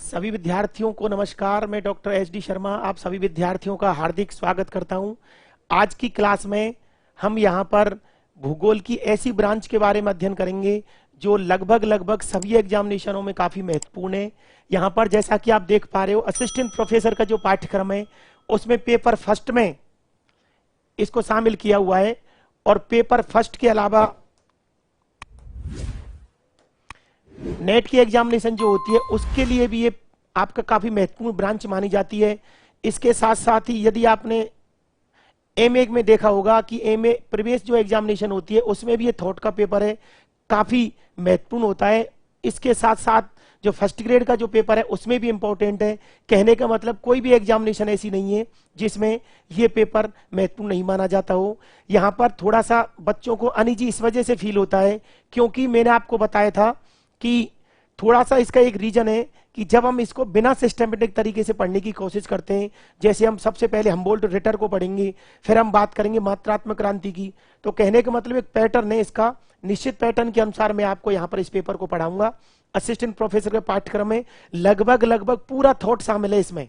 सभी विद्यार्थियों को नमस्कार। मैं डॉक्टर एच डी शर्मा आप सभी विद्यार्थियों का हार्दिक स्वागत करता हूं। आज की क्लास में हम यहां पर भूगोल की ऐसी ब्रांच के बारे में अध्ययन करेंगे जो लगभग सभी एग्जामिनेशनों में काफी महत्वपूर्ण है। यहां पर जैसा कि आप देख पा रहे हो, असिस्टेंट प्रोफेसर का जो पाठ्यक्रम है उसमें पेपर फर्स्ट में इसको शामिल किया हुआ है, और पेपर फर्स्ट के अलावा नेट की एग्जामिनेशन जो होती है उसके लिए भी ये आपका काफी महत्वपूर्ण ब्रांच मानी जाती है। इसके साथ साथ ही यदि आपने एमए में देखा होगा कि एमए प्रवेश जो एग्जामिनेशन होती है उसमें भी ये थॉट का पेपर है, काफी महत्वपूर्ण होता है। इसके साथ साथ जो फर्स्ट ग्रेड का जो पेपर है उसमें भी इंपॉर्टेंट है। कहने का मतलब कोई भी एग्जामिनेशन ऐसी नहीं है जिसमें ये पेपर महत्वपूर्ण नहीं माना जाता हो। यहाँ पर थोड़ा सा बच्चों को अनईजी इस वजह से फील होता है क्योंकि मैंने आपको बताया था कि थोड़ा सा इसका एक रीजन है कि जब हम इसको बिना सिस्टमेटिक तरीके से पढ़ने की कोशिश करते हैं, जैसे हम सबसे पहले हमबोल्ट रिटर को पढ़ेंगे, फिर हम बात करेंगे मात्रात्मक क्रांति की, तो कहने का मतलब एक पैटर्न है। इसका निश्चित पैटर्न के अनुसार मैं आपको यहाँ पर इस पेपर को पढ़ाऊंगा। असिस्टेंट प्रोफेसर के पाठ्यक्रम में लगभग पूरा थॉट शामिल है इसमें,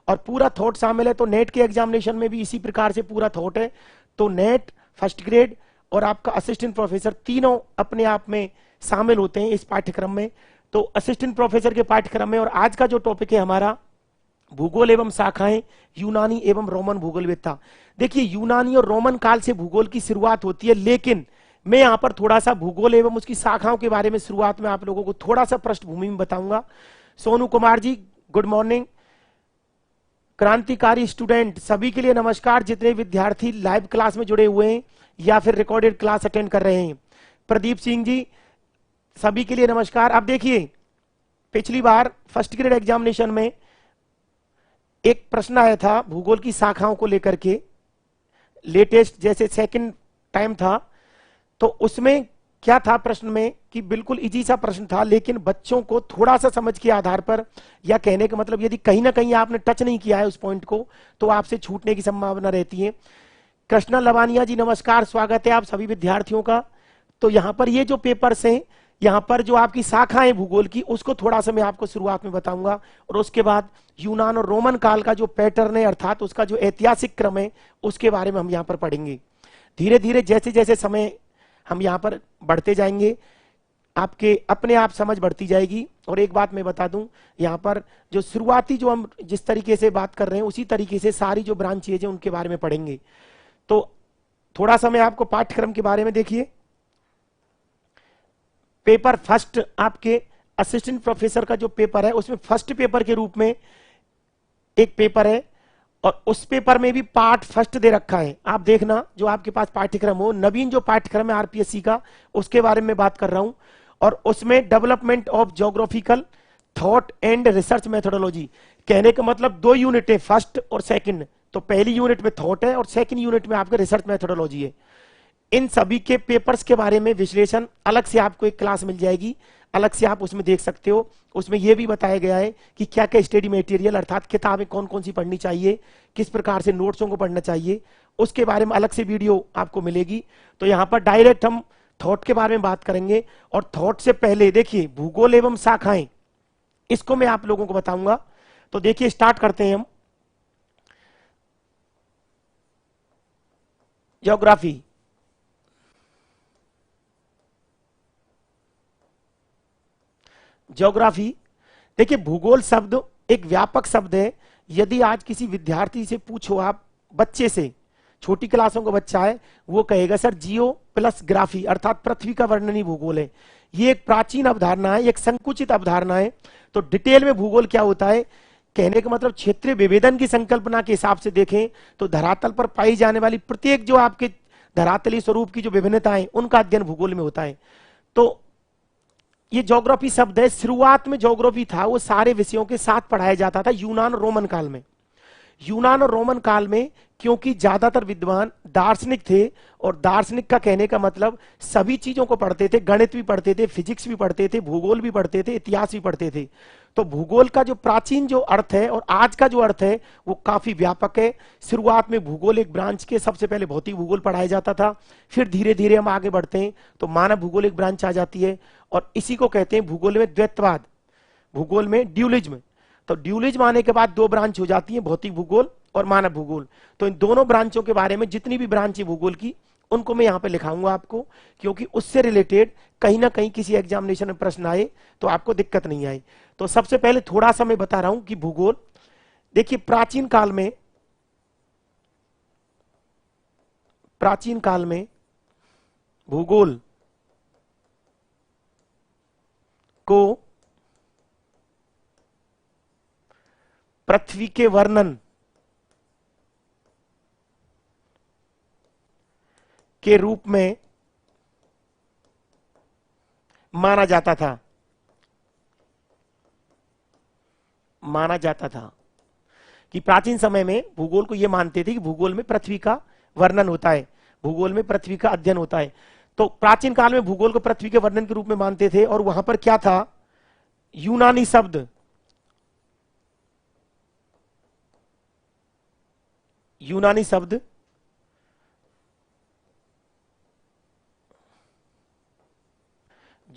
और पूरा थॉट शामिल है तो नेट के एग्जामिनेशन में भी इसी प्रकार से पूरा थॉट है। तो नेट, फर्स्ट ग्रेड और आपका असिस्टेंट प्रोफेसर तीनों अपने आप में शामिल होते हैं इस पाठ्यक्रम में। तो असिस्टेंट प्रोफेसर के पाठ्यक्रम में, और आज का जो टॉपिक है हमारा भूगोल एवं शाखाएं, यूनानी एवं रोमन भूगोलविद्ता। देखिए, यूनानी और रोमन काल से भूगोल की शुरुआत होती है, लेकिन मैं यहां पर थोड़ा सा भूगोल एवं उसकी शाखाओं के बारे में शुरुआत में आप लोगों को थोड़ा सा पृष्ठभूमि में बताऊंगा। Sonu Kumar ji, good morning. क्रांतिकारी स्टूडेंट सभी के लिए नमस्कार, जितने विद्यार्थी लाइव क्लास में जुड़े हुए हैं या फिर रिकॉर्डेड क्लास अटेंड कर रहे हैं। प्रदीप सिंह जी, सभी के लिए नमस्कार। अब देखिए, पिछली बार फर्स्ट ग्रेड एग्जामिनेशन में एक प्रश्न आया था भूगोल की शाखाओं को लेकर के, लेटेस्ट जैसे सेकंड टाइम था, तो उसमें क्या था प्रश्न में कि बिल्कुल इजी सा प्रश्न था, लेकिन बच्चों को थोड़ा सा समझ के आधार पर, या कहने का मतलब यदि कहीं ना कहीं आपने टच नहीं किया है उस पॉइंट को, तो आपसे छूटने की संभावना रहती है। कृष्णा लवानिया जी नमस्कार, स्वागत है आप सभी विद्यार्थियों का। तो यहां पर ये जो पेपर्स हैं, यहां पर जो आपकी शाखाएं भूगोल की, उसको थोड़ा सा मैं आपको शुरुआत में बताऊंगा, और उसके बाद यूनान और रोमन काल का जो पैटर्न है, अर्थात उसका जो ऐतिहासिक क्रम है, उसके बारे में हम यहां पर पढ़ेंगे। धीरे धीरे जैसे जैसे समय हम यहां पर बढ़ते जाएंगे, आपके अपने आप समझ बढ़ती जाएगी। और एक बात मैं बता दूं, यहां पर जो शुरुआती जो हम जिस तरीके से बात कर रहे हैं उसी तरीके से सारी जो ब्रांच चीजें उनके बारे में पढ़ेंगे। तो थोड़ा सा मैं आपको पाठ्यक्रम के बारे में, देखिए पेपर फर्स्ट आपके असिस्टेंट प्रोफेसर का जो पेपर है उसमें फर्स्ट पेपर के रूप में एक पेपर है, और उस पेपर में भी पार्ट फर्स्ट दे रखा है। आप देखना, जो आपके पास पाठ्यक्रम हो, नवीन जो पाठ्यक्रम है आरपीएससी का, उसके बारे में बात कर रहा हूं। और उसमें development of geographical thought and research methodology, कहने का मतलब दो यूनिट है, फर्स्ट और सेकंड। तो पहली यूनिट में थॉट है और सेकंड यूनिट में आपका रिसर्च मेथोडोलॉजी है। इन सभी के पेपर्स के बारे में विश्लेषण अलग से आपको एक क्लास मिल जाएगी, अलग से आप उसमें देख सकते हो। उसमें यह भी बताया गया है कि क्या क्या स्टडी मटेरियल, अर्थात किताबें कौन कौन सी पढ़नी चाहिए, किस प्रकार से नोट्सों को पढ़ना चाहिए, उसके बारे में अलग से वीडियो आपको मिलेगी। तो यहां पर डायरेक्ट हम थॉट के बारे में बात करेंगे, और थॉट से पहले देखिए भूगोल एवं शाखाएं, इसको मैं आप लोगों को बताऊंगा। तो देखिए, स्टार्ट करते हैं हम। ज्योग्राफी, ज्योग्राफी देखिए, भूगोल शब्द एक व्यापक शब्द है। यदि आज किसी विद्यार्थी से पूछो, आप बच्चे से, छोटी क्लासों का बच्चा है, वो कहेगा सर जियो प्लस ग्राफी, अर्थात पृथ्वी का वर्णनी भूगोल है। ये एक प्राचीन अवधारणा है, एक संकुचित अवधारणा है। तो डिटेल में भूगोल क्या होता है, कहने का मतलब क्षेत्रीय विभेदन की संकल्पना के हिसाब से देखें तो धरातल पर पाई जाने वाली प्रत्येक जो आपके धरातलीय स्वरूप की जो विभिन्नताएं, उनका अध्ययन भूगोल में होता है। तो ये ज्योग्राफी शब्द है, शुरुआत में ज्योग्राफी था वो सारे विषयों के साथ पढ़ाया जाता था यूनान और रोमन काल में। यूनान और रोमन काल में क्योंकि ज्यादातर विद्वान दार्शनिक थे, और दार्शनिक का कहने का मतलब सभी चीजों को पढ़ते थे, गणित भी पढ़ते थे, फिजिक्स भी पढ़ते थे, भूगोल भी पढ़ते थे, इतिहास भी पढ़ते थे। तो भूगोल का जो प्राचीन जो अर्थ है और आज का जो अर्थ है वो काफी व्यापक है। शुरुआत में भूगोल एक ब्रांच के, सबसे पहले भौतिक भूगोल पढ़ाया जाता था, फिर धीरे धीरे हम आगे बढ़ते हैं तो मानव भूगोल एक ब्रांच आ जाती है, और इसी को कहते हैं भूगोल में द्वैतवाद, भूगोल में ड्यूलिज्म। तो ड्यूलिज्म आने के बाद दो ब्रांच हो जाती है, भौतिक भूगोल और मानव भूगोल। तो इन दोनों ब्रांचों के बारे में जितनी भी ब्रांच है भूगोल की, उनको मैं यहां पे लिखाऊंगा आपको, क्योंकि उससे रिलेटेड कहीं ना कहीं किसी एग्जामिनेशन में प्रश्न आए तो आपको दिक्कत नहीं आए। तो सबसे पहले थोड़ा सा मैं बता रहा हूं कि भूगोल, देखिए प्राचीन काल में भूगोल को पृथ्वी के वर्णन के रूप में माना जाता था। कि प्राचीन समय में भूगोल को यह मानते थे कि भूगोल में पृथ्वी का वर्णन होता है, भूगोल में पृथ्वी का अध्ययन होता है। तो प्राचीन काल में भूगोल को पृथ्वी के वर्णन के रूप में मानते थे। और वहां पर क्या था, यूनानी शब्द,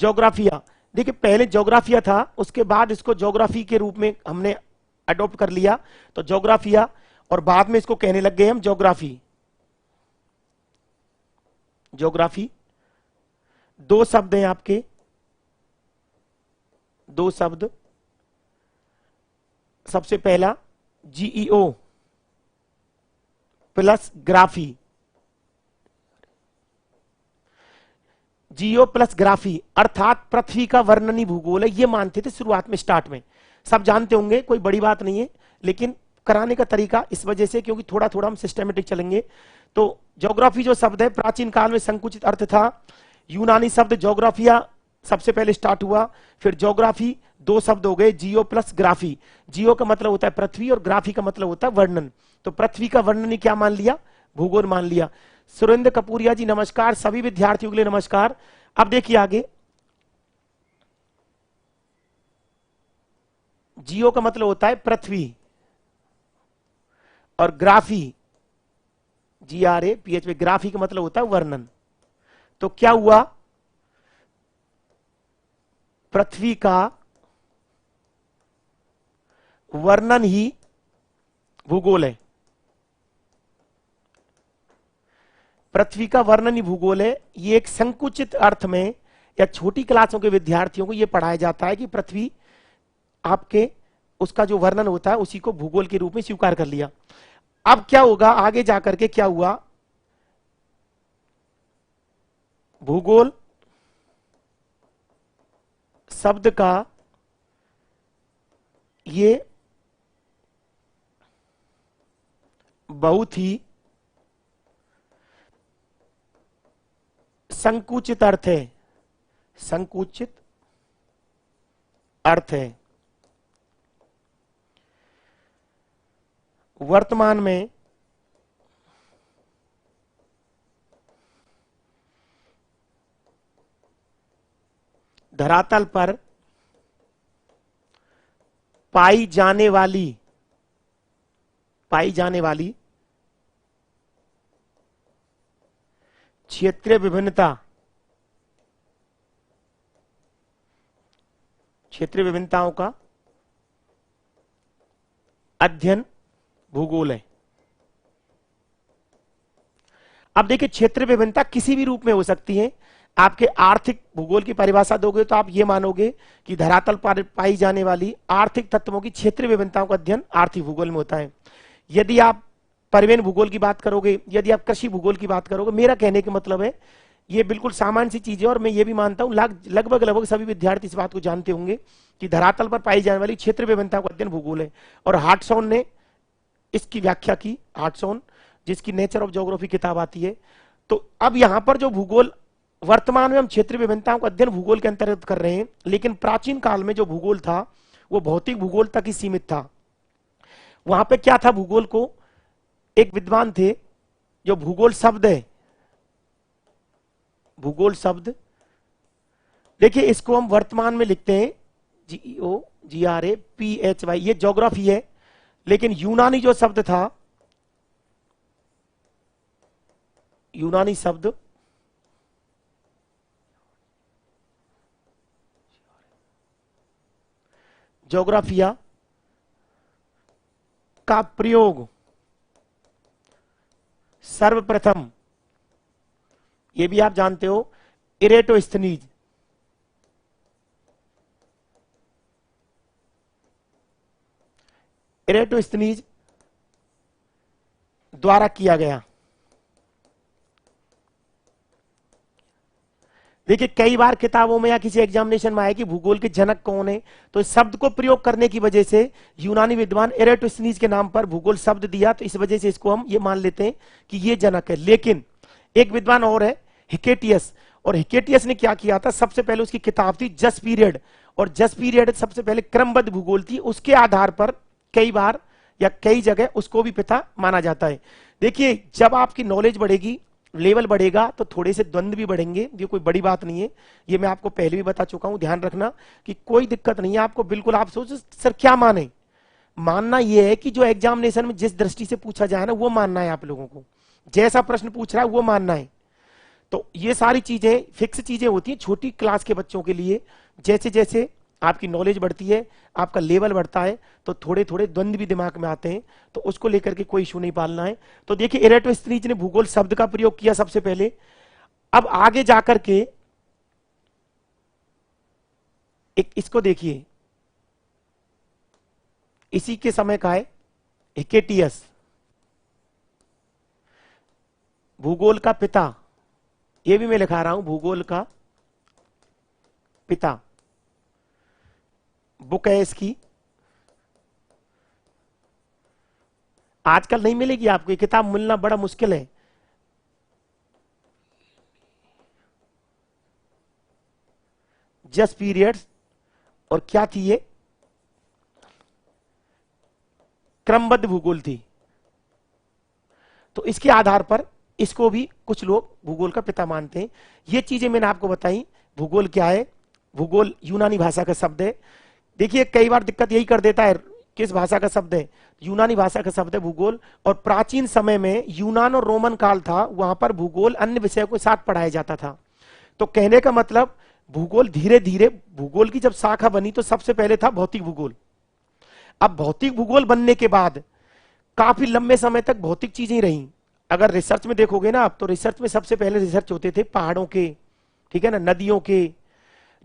ज्योग्राफिया। देखिए पहले ज्योग्राफिया था, उसके बाद इसको ज्योग्राफी के रूप में हमने अडॉप्ट कर लिया, तो ज्योग्राफिया, और बाद में इसको कहने लग गए हम ज्योग्राफी। दो शब्द हैं आपके, दो शब्द। सबसे पहला जीईओ प्लस ग्राफी, जियो प्लस ग्राफी अर्थात पृथ्वी का वर्णनी भूगोल है, ये मानते थे शुरुआत में, स्टार्ट में। सब जानते होंगे, कोई बड़ी बात नहीं है, लेकिन कराने का तरीका इस वजह से क्योंकि थोड़ा थोड़ा हम सिस्टमेटिक चलेंगे। तो ज्योग्राफी जो शब्द है प्राचीन काल में संकुचित अर्थ था। यूनानी शब्द ज्योग्राफिया सबसे पहले स्टार्ट हुआ, फिर ज्योग्राफी, दो शब्द हो गए, जियो प्लस ग्राफी। जियो का मतलब होता है पृथ्वी और ग्राफी का मतलब होता है वर्णन। तो पृथ्वी का वर्णन क्या मान लिया, भूगोल मान लिया। सुरेंद्र कपूरिया जी नमस्कार, सभी विद्यार्थियों के लिए नमस्कार। अब देखिए आगे, जियो का मतलब होता है पृथ्वी, और ग्राफी, GRAPH, ग्राफी का मतलब होता है वर्णन। तो क्या हुआ, पृथ्वी का वर्णन ही भूगोल है। पृथ्वी का वर्णन ही भूगोल है। ये एक संकुचित अर्थ में या छोटी क्लासों के विद्यार्थियों को यह पढ़ाया जाता है कि पृथ्वी आपके, उसका जो वर्णन होता है उसी को भूगोल के रूप में स्वीकार कर लिया। अब क्या होगा आगे जाकर के, क्या हुआ, भूगोल शब्द का ये बहुत ही संकुचित अर्थ है, संकुचित अर्थ है। वर्तमान में धरातल पर पाई जाने वाली क्षेत्रीय विभिन्नताओं का अध्ययन भूगोल है। अब देखिए क्षेत्रीय विभिन्नता किसी भी रूप में हो सकती है। आपके आर्थिक भूगोल की परिभाषा दोगे तो आप ये मानोगे कि धरातल पर पाई जाने वाली आर्थिक तत्वों की क्षेत्रीय विभिन्नताओं का अध्ययन आर्थिक भूगोल में होता है। यदि आप परिवहन भूगोल की बात करोगे, यदि आप कृषि भूगोल की बात करोगे, मेरा कहने का मतलब है ये बिल्कुल सामान्य सी चीज है। और मैं ये भी मानता हूं लगभग सभी विद्यार्थी इस बात को जानते होंगे कि धरातल पर पाई जाने वाली क्षेत्रीय विभिन्नताओं का अध्ययन भूगोल है। और हार्टसॉन ने इसकी व्याख्या की, हार्टसॉन जिसकी नेचर ऑफ ज्योग्राफी किताब आती है। तो अब यहां पर जो भूगोल, वर्तमान में हम क्षेत्रीय विभिन्नताओं का अध्ययन भूगोल के अंतर्गत कर रहे हैं, लेकिन प्राचीन काल में जो भूगोल था वो भौतिक भूगोल तक ही सीमित था। वहां पे क्या था, भूगोल को एक विद्वान थे जो भूगोल शब्द है, भूगोल शब्द, देखिए इसको हम वर्तमान में लिखते हैं GEOGRAPHY, ये ज्योग्राफी है। लेकिन यूनानी जो शब्द था, यूनानी शब्द ज्योग्राफिया का प्रयोग सर्वप्रथम, ये भी आप जानते हो, इरेटोस्थनीज इरेटोस्थनीज द्वारा किया गया। देखिए कई बार किताबों में या किसी एग्जामिनेशन में आया कि भूगोल के जनक कौन है, तो इस शब्द को प्रयोग करने की वजह से यूनानी विद्वान इरेटोस्थनीज के नाम पर भूगोल शब्द दिया, तो इस वजह से इसको हम ये मान लेते हैं कि ये जनक है। लेकिन एक विद्वान और है हिकेटियस, और हिकेटियस ने क्या किया था, सबसे पहले उसकी किताब थी जस्ट पीरियड, और जस्ट पीरियड सबसे पहले क्रमबद्ध भूगोल थी, उसके आधार पर कई बार या कई जगह उसको भी पिता माना जाता है। देखिए जब आपकी नॉलेज बढ़ेगी, लेवल बढ़ेगा, तो थोड़े से द्वंद्व भी बढ़ेंगे, ये कोई बड़ी बात नहीं है, ये मैं आपको पहले भी बता चुका हूं, ध्यान रखना कि कोई दिक्कत नहीं है आपको। बिल्कुल आप सोचो सर क्या माने, मानना यह है कि जो एग्जामिनेशन में जिस दृष्टि से पूछा जाए ना वो मानना है, आप लोगों को जैसा प्रश्न पूछ रहा है वो मानना है। तो ये सारी चीजें फिक्स चीजें होती हैं छोटी क्लास के बच्चों के लिए। जैसे जैसे आपकी नॉलेज बढ़ती है, आपका लेवल बढ़ता है, तो थोड़े थोड़े द्वंद्व भी दिमाग में आते हैं, तो उसको लेकर के कोई इशू नहीं पालना है। तो देखिए इरेटोस्थनीज ने भूगोल शब्द का प्रयोग किया सबसे पहले। अब आगे जाकर के एक इसको देखिए, इसी के समय का है हिकेटियस, भूगोल का पिता, ये भी मैं लिखा रहा हूं, भूगोल का पिता, बुक है इसकी, आजकल नहीं मिलेगी आपको, ये किताब मिलना बड़ा मुश्किल है। जस्ट पीरियड्स, और क्या थी ये, क्रमबद्ध भूगोल थी। तो इसके आधार पर इसको भी कुछ लोग भूगोल का पिता मानते हैं। ये चीजें मैंने आपको बताई। भूगोल क्या है, भूगोल यूनानी भाषा का शब्द है। देखिए कई बार दिक्कत यही कर देता है, किस भाषा का शब्द है, यूनानी भाषा का शब्द है भूगोल। और प्राचीन समय में यूनान और रोमन काल था, वहां पर भूगोल अन्य विषयों के साथ पढ़ाया जाता था। तो कहने का मतलब भूगोल धीरे धीरे, भूगोल की जब शाखा बनी तो सबसे पहले था भौतिक भूगोल। अब भौतिक भूगोल बनने के बाद काफी लंबे समय तक भौतिक चीजें रही। अगर रिसर्च में देखोगे ना आप, तो रिसर्च में सबसे पहले रिसर्च होते थे पहाड़ों के, ठीक है ना, नदियों के,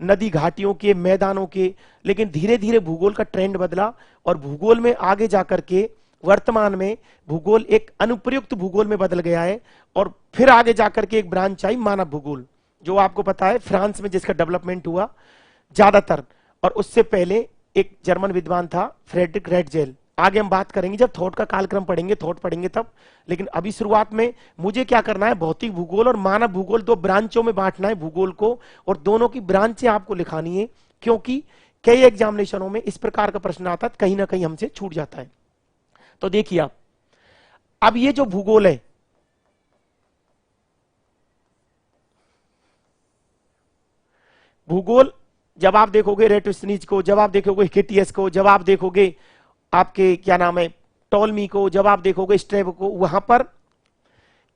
नदी घाटियों के, मैदानों के। लेकिन धीरे धीरे भूगोल का ट्रेंड बदला, और भूगोल में आगे जाकर के वर्तमान में भूगोल एक अनुप्रयुक्त भूगोल में बदल गया है। और फिर आगे जाकर के एक ब्रांच आई मानव भूगोल, जो आपको पता है फ्रांस में जिसका डेवलपमेंट हुआ ज्यादातर। और उससे पहले एक जर्मन विद्वान था फ्रेडरिक रेटजेल। आगे हम बात करेंगे जब थॉट का कालक्रम पढ़ेंगे, थॉट पढ़ेंगे तब। लेकिन अभी शुरुआत में मुझे क्या करना है, भौतिक भूगोल और मानव भूगोल दो ब्रांचों में बांटना है भूगोल को, और दोनों की ब्रांचें आपको लिखानी है, क्योंकि कई एग्जामिनेशनों में इस प्रकार का प्रश्न आता है, कहीं ना कहीं हमसे छूट जाता है। तो देखिए आप, अब ये जो भूगोल है, भूगोल जब आप देखोगे इरेटोस्थनीज को, जब आप देखोगे हिकेटियस को, जब आप देखोगे आपके क्या नाम है टॉलमी को, जब आप देखोगे स्ट्रैबो को, वहां पर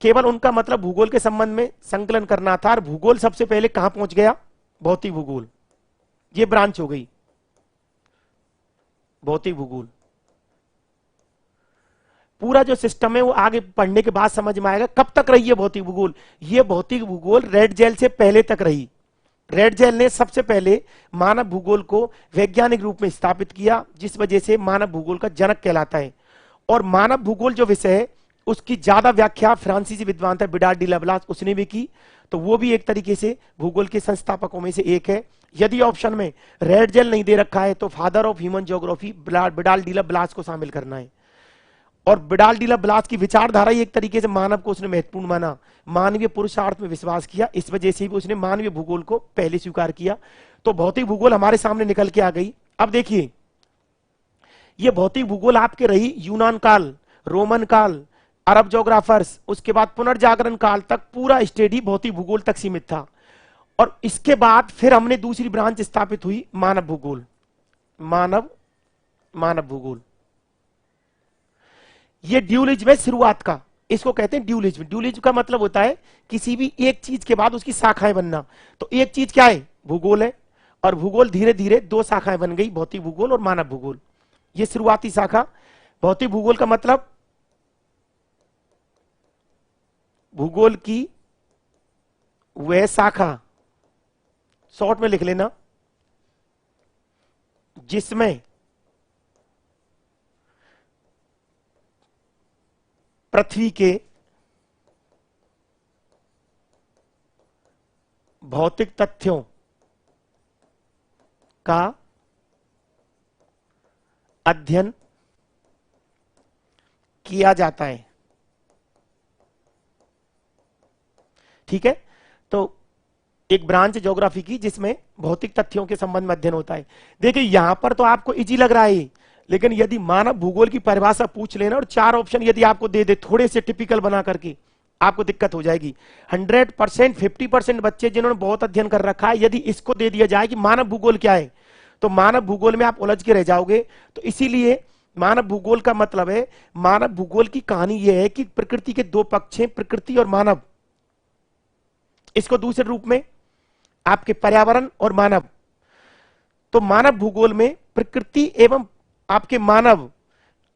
केवल उनका मतलब भूगोल के संबंध में संकलन करना था। और भूगोल सबसे पहले कहां पहुंच गया, भौतिक भूगोल, ये ब्रांच हो गई भौतिक भूगोल। पूरा जो सिस्टम है वो आगे पढ़ने के बाद समझ में आएगा। कब तक रही है भौतिक भूगोल, ये भौतिक भूगोल रेटजेल से पहले तक रही। रेटजेल ने सबसे पहले मानव भूगोल को वैज्ञानिक रूप में स्थापित किया, जिस वजह से मानव भूगोल का जनक कहलाता है। और मानव भूगोल जो विषय है उसकी ज्यादा व्याख्या फ्रांसीसी विद्वान था बिडार डी लबलास, उसने भी की। तो वो भी एक तरीके से भूगोल के संस्थापकों में से एक है। यदि ऑप्शन में रेटजेल नहीं दे रखा है तो father of human geography Vidal de la Blache को शामिल करना है। और बिडार डी लबलास की विचारधारा ही एक तरीके से मानव को उसने महत्वपूर्ण माना, मानवीय पुरुषार्थ में विश्वास किया, इस वजह से भी उसने मानवीय भूगोल को पहले स्वीकार किया। तो भौतिक भूगोल हमारे सामने निकल के आ गई। अब देखिए ये भौतिक भूगोल आपके रही यूनान काल, रोमन काल, अरब जोग्राफर्स, उसके बाद पुनर्जागरण काल तक पूरा स्टडी भौतिक भूगोल तक सीमित था। और इसके बाद फिर हमने दूसरी ब्रांच स्थापित हुई मानव भूगोल, मानव भूगोल। ये ड्यूलिज्म है शुरुआत का, इसको कहते हैं ड्यूलिज्म। ड्यूलिज्म का मतलब होता है किसी भी एक चीज के बाद उसकी शाखाएं बनना। तो एक चीज क्या है, भूगोल है, और भूगोल धीरे धीरे दो शाखाएं बन गई, भौतिक भूगोल और मानव भूगोल। ये शुरुआती शाखा भौतिक भूगोल का मतलब भूगोल की वह शाखा, शॉर्ट में लिख लेना, जिसमें पृथ्वी के भौतिक तथ्यों का अध्ययन किया जाता है। ठीक है, तो एक ब्रांच ज्योग्राफी की जिसमें भौतिक तथ्यों के संबंध में अध्ययन होता है। देखिए यहां पर तो आपको इजी लग रहा है, लेकिन यदि मानव भूगोल की परिभाषा पूछ लेना और 4 ऑप्शन यदि आपको दे दे थोड़े से टिपिकल बना करके, आपको दिक्कत हो जाएगी। 100% 50% बच्चे जिन्होंने बहुत अध्ययन कर रखा है, यदि इसको दे दिया जाए कि मानव भूगोल क्या है, तो मानव भूगोल में आप उलझ के रह जाओगे। तो इसीलिए मानव भूगोल का मतलब है, मानव भूगोल की कहानी यह है कि प्रकृति के 2 पक्ष हैं, प्रकृति और मानव। इसको दूसरे रूप में आपके पर्यावरण और मानव। तो मानव भूगोल में प्रकृति एवं आपके मानव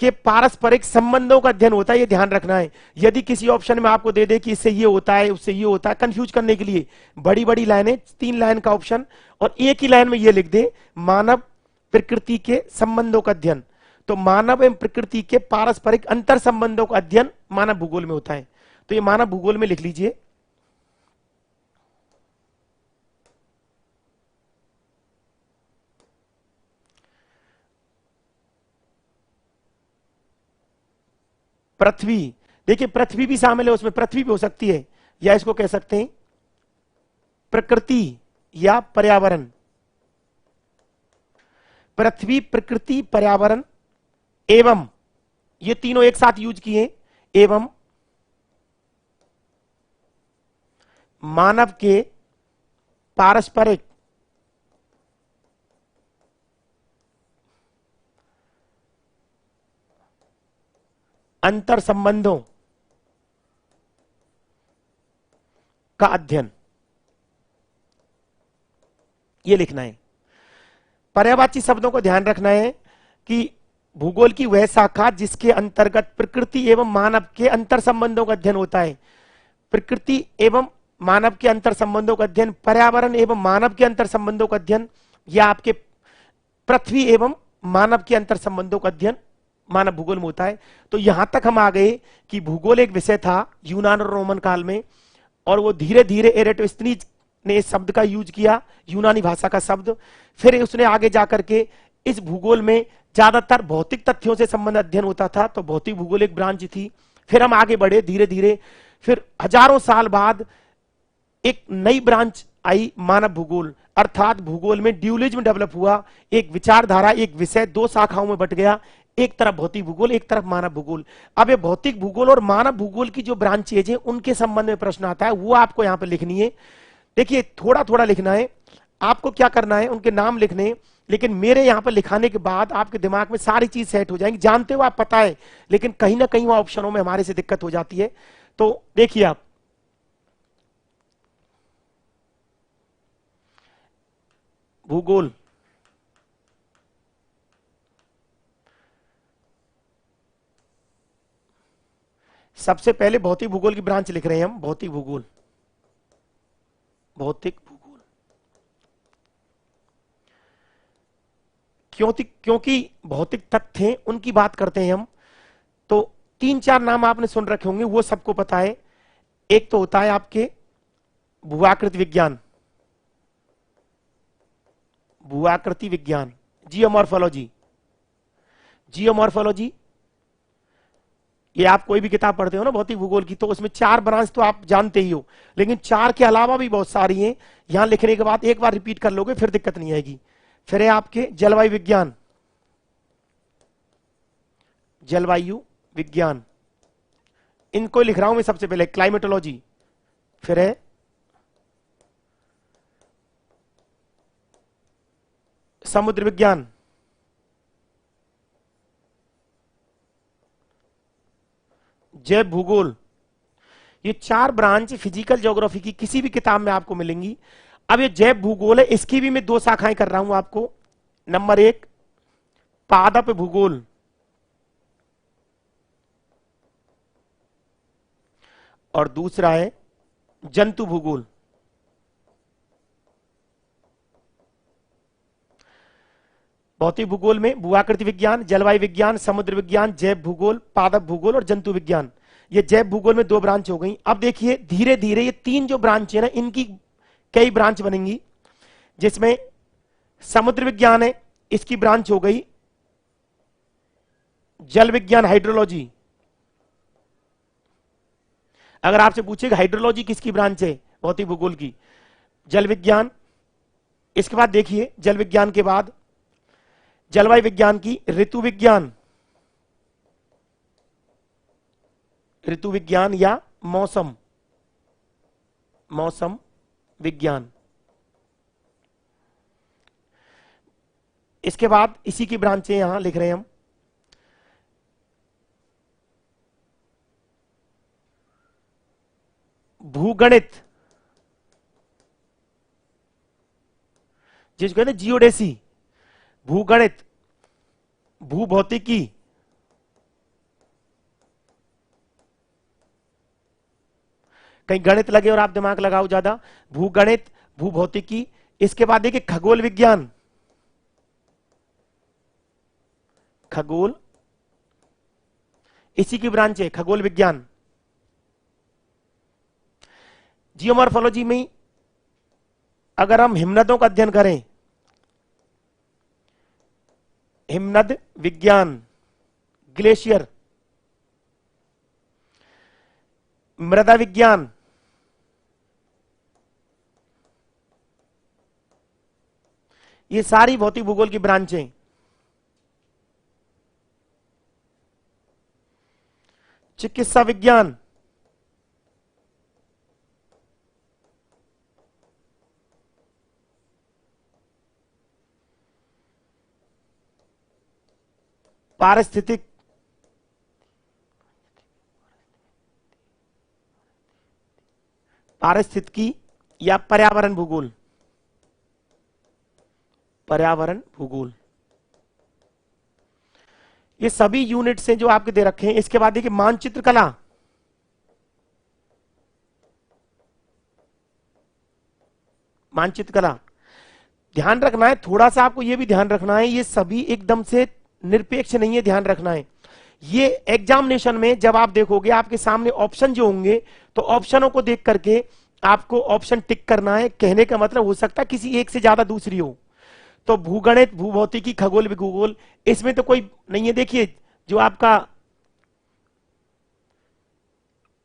के पारस्परिक संबंधों का अध्ययन होता है, ये ध्यान रखना है। यदि किसी ऑप्शन में आपको दे दे कि इससे ये होता है, उससे ये होता है, कंफ्यूज करने के लिए बड़ी बड़ी लाइनें, 3 लाइन का ऑप्शन, और एक ही लाइन में ये लिख दे मानव प्रकृति के संबंधों का अध्ययन, तो मानव एवं प्रकृति के पारस्परिक अंतर संबंधों का अध्ययन मानव भूगोल में होता है। तो ये मानव भूगोल में लिख लीजिए। पृथ्वी, देखिए पृथ्वी भी शामिल है उसमें, पृथ्वी भी हो सकती है, या इसको कह सकते हैं प्रकृति या पर्यावरण। पृथ्वी, प्रकृति, पर्यावरण एवं, ये तीनों एक साथ यूज किए, एवं मानव के पारस्परिक अंतर संबंधों का अध्ययन, यह लिखना है। पर्यायवाची शब्दों को ध्यान रखना है कि भूगोल की वह शाखा जिसके अंतर्गत प्रकृति एवं मानव के अंतर संबंधों का अध्ययन होता है। प्रकृति एवं मानव के अंतर संबंधों का अध्ययन, पर्यावरण एवं मानव के अंतर संबंधों का अध्ययन, या आपके पृथ्वी एवं मानव के अंतर संबंधों का अध्ययन मानव भूगोल में होता है। तो यहां तक हम आ गए कि भूगोल एक विषय था यूनान और रोमन काल में, और वो धीरे धीरे एरेटोस्थनीज ने इस शब्द का यूज किया, यूनानी भाषा का शब्द। फिर उसने आगे जाकर के इस भूगोल में ज्यादातर भौतिक तथ्यों से संबंध अध्ययन होता था, तो भौतिक भूगोल एक ब्रांच थी। फिर हम आगे बढ़े धीरे धीरे, फिर हजारों साल बाद एक नई ब्रांच आई मानव भूगोल, अर्थात भूगोल में ड्यूलिज्म डेवलप हुआ, एक विचारधारा, एक विषय 2 शाखाओं में बट गया, एक तरफ भौतिक भूगोल, एक तरफ मानव भूगोल। अब ये भौतिक भूगोल और मानव भूगोल की जो ब्रांचेज है उनके संबंध में प्रश्न आता है, वो आपको यहां पर लिखनी है। देखिए थोड़ा थोड़ा लिखना है, आपको क्या करना है, उनके नाम लिखने, लेकिन मेरे यहां पर लिखाने के बाद आपके दिमाग में सारी चीज सेट हो जाएंगी, जानते हो आप, पता है, लेकिन कहीं ना कहीं वहां ऑप्शनों में हमारे से दिक्कत हो जाती है। तो देखिए आप, भूगोल, सबसे पहले भौतिक भूगोल की ब्रांच लिख रहे हैं हम, भौतिक भूगोल, भौतिक भूगोल। क्योंकि भौतिक तथ्य हैं उनकी बात करते हैं हम, तो 3-4 नाम आपने सुन रखे होंगे, वो सबको पता है। एक तो होता है आपके भूआकृति विज्ञान, भूआकृति विज्ञान, जियोमॉर्फोलॉजी। जियोमॉर्फोलॉजी, ये आप कोई भी किताब पढ़ते हो ना भौतिक भूगोल की, तो उसमें 4 ब्रांच तो आप जानते ही हो, लेकिन 4 के अलावा भी बहुत सारी हैं। यहां लिखने के बाद एक बार रिपीट कर लोगे फिर दिक्कत नहीं आएगी। फिर है आपके जलवायु विज्ञान, जलवायु विज्ञान, इनको लिख रहा हूं मैं सबसे पहले, क्लाइमेटोलॉजी। फिर है समुद्र विज्ञान, जैव भूगोल। ये 4 ब्रांच फिजिकल ज्योग्राफी की किसी भी किताब में आपको मिलेंगी। अब ये जैव भूगोल है, इसकी भी मैं 2 शाखाएं कर रहा हूं आपको। नंबर 1 पादप भूगोल, और दूसरा है जंतु भूगोल। भौतिक भूगोल में भूआकृति विज्ञान, जलवायु विज्ञान, समुद्र विज्ञान, जैव भूगोल, पादप भूगोल और जंतु विज्ञान। ये जैव भूगोल में 2 ब्रांच हो गई। अब देखिए धीरे धीरे ये 3 जो ब्रांच है ना, इनकी कई ब्रांच बनेंगी, जिसमें समुद्र विज्ञान है, इसकी ब्रांच हो गई जल विज्ञान, हाइड्रोलॉजी। अगर आपसे पूछेगा हाइड्रोलॉजी किसकी ब्रांच है भौतिक भूगोल की, जल विज्ञान। इसके बाद देखिए जल विज्ञान के बाद जलवायु विज्ञान की ऋतु विज्ञान, ऋतु विज्ञान या मौसम, मौसम विज्ञान। इसके बाद इसी की ब्रांचें यहां लिख रहे हैं हम, भूगणित, जिसको कहते हैं जियोडेसी, भूगणित, भूभौतिकी, कहीं गणित लगे और आप दिमाग लगाओ ज्यादा, भूगणित, भूभौतिकी। इसके बाद देखिए खगोल विज्ञान, खगोल, इसी की ब्रांच है खगोल विज्ञान। जियोमॉर्फोलॉजी में अगर हम हिमनदों का अध्ययन करें, हिमनद विज्ञान, ग्लेशियर, मृदा विज्ञान, ये सारी भौतिक भूगोल की ब्रांचें। चिकित्सा विज्ञान, पारिस्थितिक, पारिस्थितिकी या पर्यावरण भूगोल, पर्यावरण भूगोल। ये सभी यूनिट्स हैं जो आपके दे रखे हैं। इसके बाद देखिए मानचित्र कला, मानचित्र कला ध्यान रखना है, थोड़ा सा आपको यह भी ध्यान रखना है, ये सभी एकदम से निरपेक्ष नहीं है, ध्यान रखना है। ये एग्जामिनेशन में जब आप देखोगे आपके सामने ऑप्शन जो होंगे, तो ऑप्शनों को देख करके आपको ऑप्शन टिक करना है। कहने का मतलब हो सकता है किसी एक से ज्यादा दूसरी हो। तो भूगणित, भूभौतिकी, खगोल भूगोल, इसमें तो कोई नहीं है। देखिए जो आपका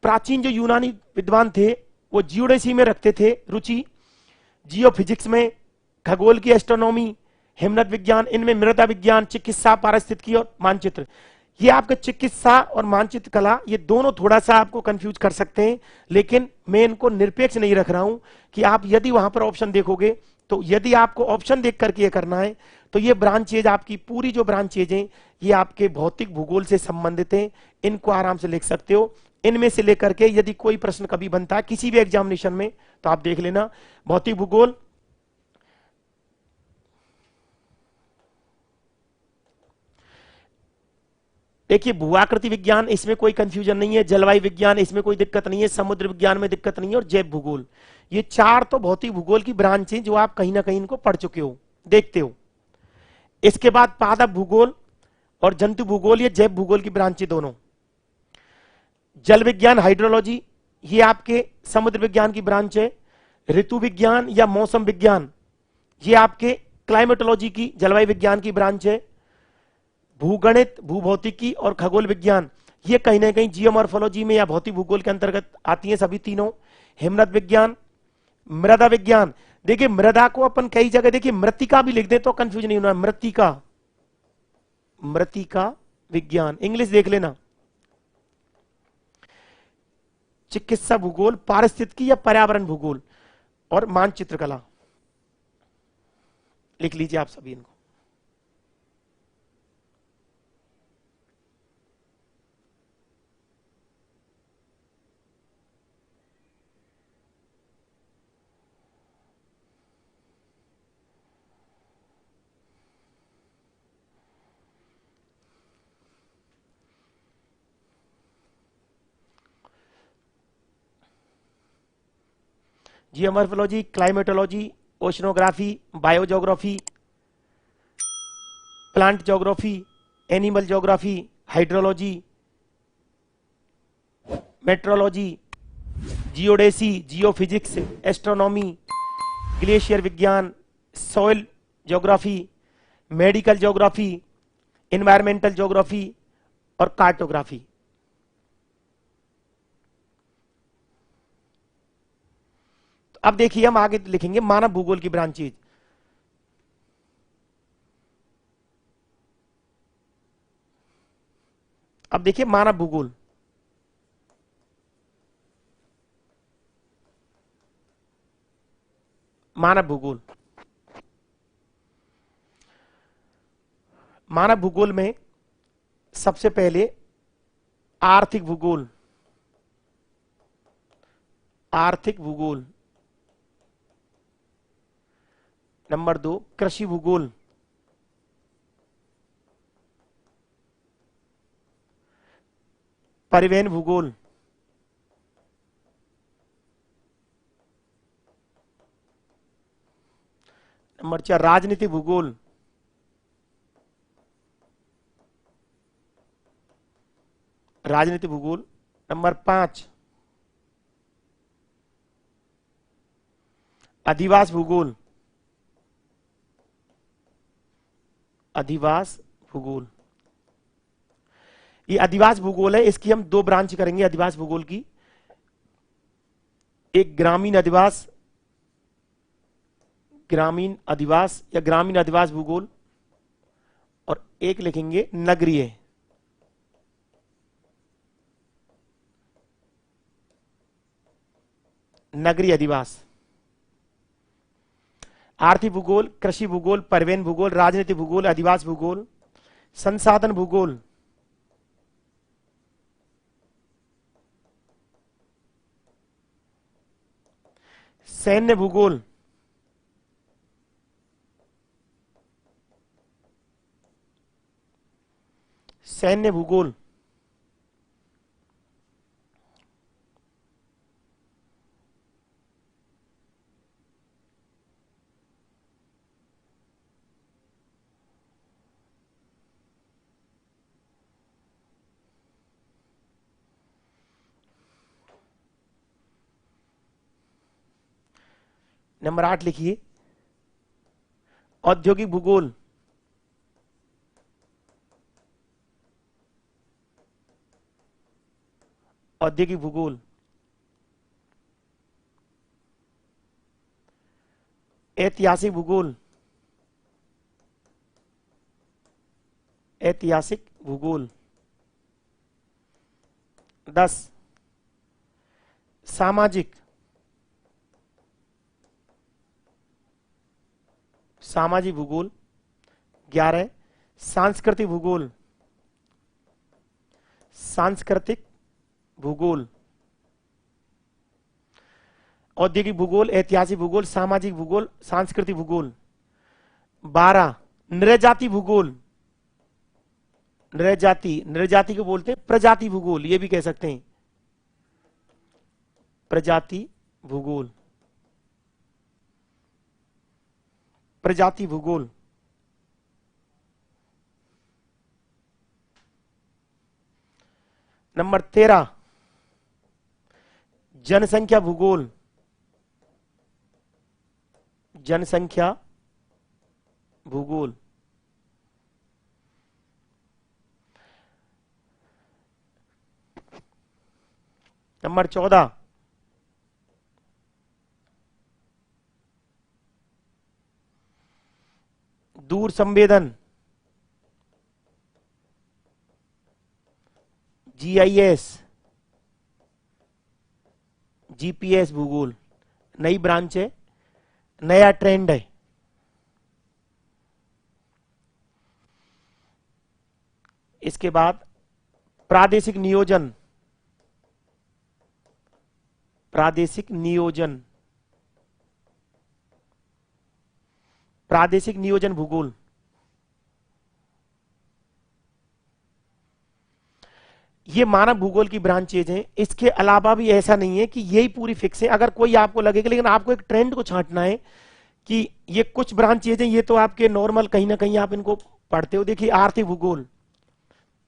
प्राचीन जो यूनानी विद्वान थे वो जियोडेसी में रखते थे रुचि, जियो फिजिक्स में, खगोल की एस्ट्रोनॉमी, हिमनद विज्ञान, इनमें मृदा विज्ञान, चिकित्सा, पारिस्थितिकी और मानचित्र। ये आपके चिकित्सा और मानचित्र कला, ये दोनों थोड़ा सा आपको कंफ्यूज कर सकते हैं, लेकिन मैं इनको निरपेक्ष नहीं रख रहा हूं कि आप यदि वहां पर ऑप्शन देखोगे, तो यदि आपको ऑप्शन देख करके ये करना है, तो ये ब्रांचेज आपकी पूरी जो ब्रांचेज हैं ये आपके भौतिक भूगोल से संबंधित हैं। इनको आराम से लिख सकते हो। इनमें से लेकर के यदि कोई प्रश्न कभी बनता है किसी भी एग्जामिनेशन में, तो आप देख लेना। भौतिक भूगोल, देखिए भूआकृति विज्ञान, इसमें कोई कंफ्यूजन नहीं है। जलवायु विज्ञान, इसमें कोई दिक्कत नहीं है। समुद्र विज्ञान में दिक्कत नहीं है। और जैव भूगोल, ये 4 तो भौतिक भूगोल की ब्रांच है जो आप कहीं ना कहीं इनको पढ़ चुके हो, देखते हो। इसके बाद पादप भूगोल और जंतु भूगोल, ये जैव भूगोल की ब्रांच है दोनों। जल विज्ञान, हाइड्रोलॉजी, ये आपके समुद्र विज्ञान की ब्रांच है। ऋतु विज्ञान या मौसम विज्ञान, ये आपके क्लाइमेटोलॉजी की, जलवायु विज्ञान की ब्रांच है। भूगणित, भूभौतिकी और खगोल विज्ञान, ये कहीं ना कहीं जियोमॉर्फोलॉजी में या भौतिक भूगोल के अंतर्गत आती है सभी तीनों। हिमनद विज्ञान, मृदा विज्ञान, देखिए मृदा को अपन कई जगह देखिए मृतिका भी लिख दे तो कंफ्यूज नहीं होना। मृतिका, मृतिका विज्ञान, इंग्लिश देख लेना। चिकित्सा भूगोल, पारिस्थितिकी या पर्यावरण भूगोल और मानचित्र कला, लिख लीजिए आप सभी इनको। Geomorphology, climatology, oceanography, biogeography, plant geography, animal geography, hydrology, metrology, geodesy, geophysics, astronomy, glacier विज्ञान, soil geography, medical geography, environmental geography और कार्टोग्राफी। तो अब देखिए हम आगे लिखेंगे मानव भूगोल की ब्रांचेज। अब देखिए मानव भूगोल, मानव भूगोल, मानव भूगोल में सबसे पहले आर्थिक भूगोल, आर्थिक भूगोल। नंबर 2 कृषि भूगोल, परिवहन भूगोल, नंबर 4 राजनीति भूगोल, राजनीति भूगोल। नंबर 5 अधिवास भूगोल, अधिवास भूगोल। ये अधिवास भूगोल है, इसकी हम 2 ब्रांच करेंगे अधिवास भूगोल की। एक ग्रामीण अधिवास, ग्रामीण अधिवास या ग्रामीण अधिवास भूगोल, और एक लिखेंगे नगरीय, नगरीय अधिवास। आर्थिक भूगोल, कृषि भूगोल, परिवहन भूगोल, राजनीति भूगोल, अधिवास भूगोल। संसाधन भूगोल, सैन्य भूगोल, सैन्य भूगोल। नंबर 8 लिखिए औद्योगिक भूगोल, औद्योगिक भूगोल। ऐतिहासिक भूगोल, ऐतिहासिक भूगोल। 10 सामाजिक, सामाजिक भूगोल। 11 सांस्कृतिक भूगोल, सांस्कृतिक भूगोल। औद्योगिक भूगोल, ऐतिहासिक भूगोल, सामाजिक भूगोल, सांस्कृतिक भूगोल। 12 नृजाति भूगोल, नृजाति, नृजाति को बोलते हैं प्रजाति भूगोल, ये भी कह सकते हैं प्रजाति भूगोल, प्रजाति भूगोल। नंबर 13 जनसंख्या भूगोल, जनसंख्या भूगोल। नंबर 14 दूर संवेदन, जीआईएस, जीपीएस भूगोल। नई ब्रांच है, नया ट्रेंड है। इसके बाद प्रादेशिक नियोजन, प्रादेशिक नियोजन, प्रादेशिक नियोजन भूगोल। ये मानव भूगोल की ब्रांचेज हैं। इसके अलावा भी ऐसा नहीं है कि यही पूरी फिक्स है, अगर कोई आपको लगेगा, लेकिन आपको एक ट्रेंड को छांटना है कि ये कुछ ब्रांचेज हैं, ये तो आपके नॉर्मल कहीं ना कहीं आप इनको पढ़ते हो। देखिए आर्थिक भूगोल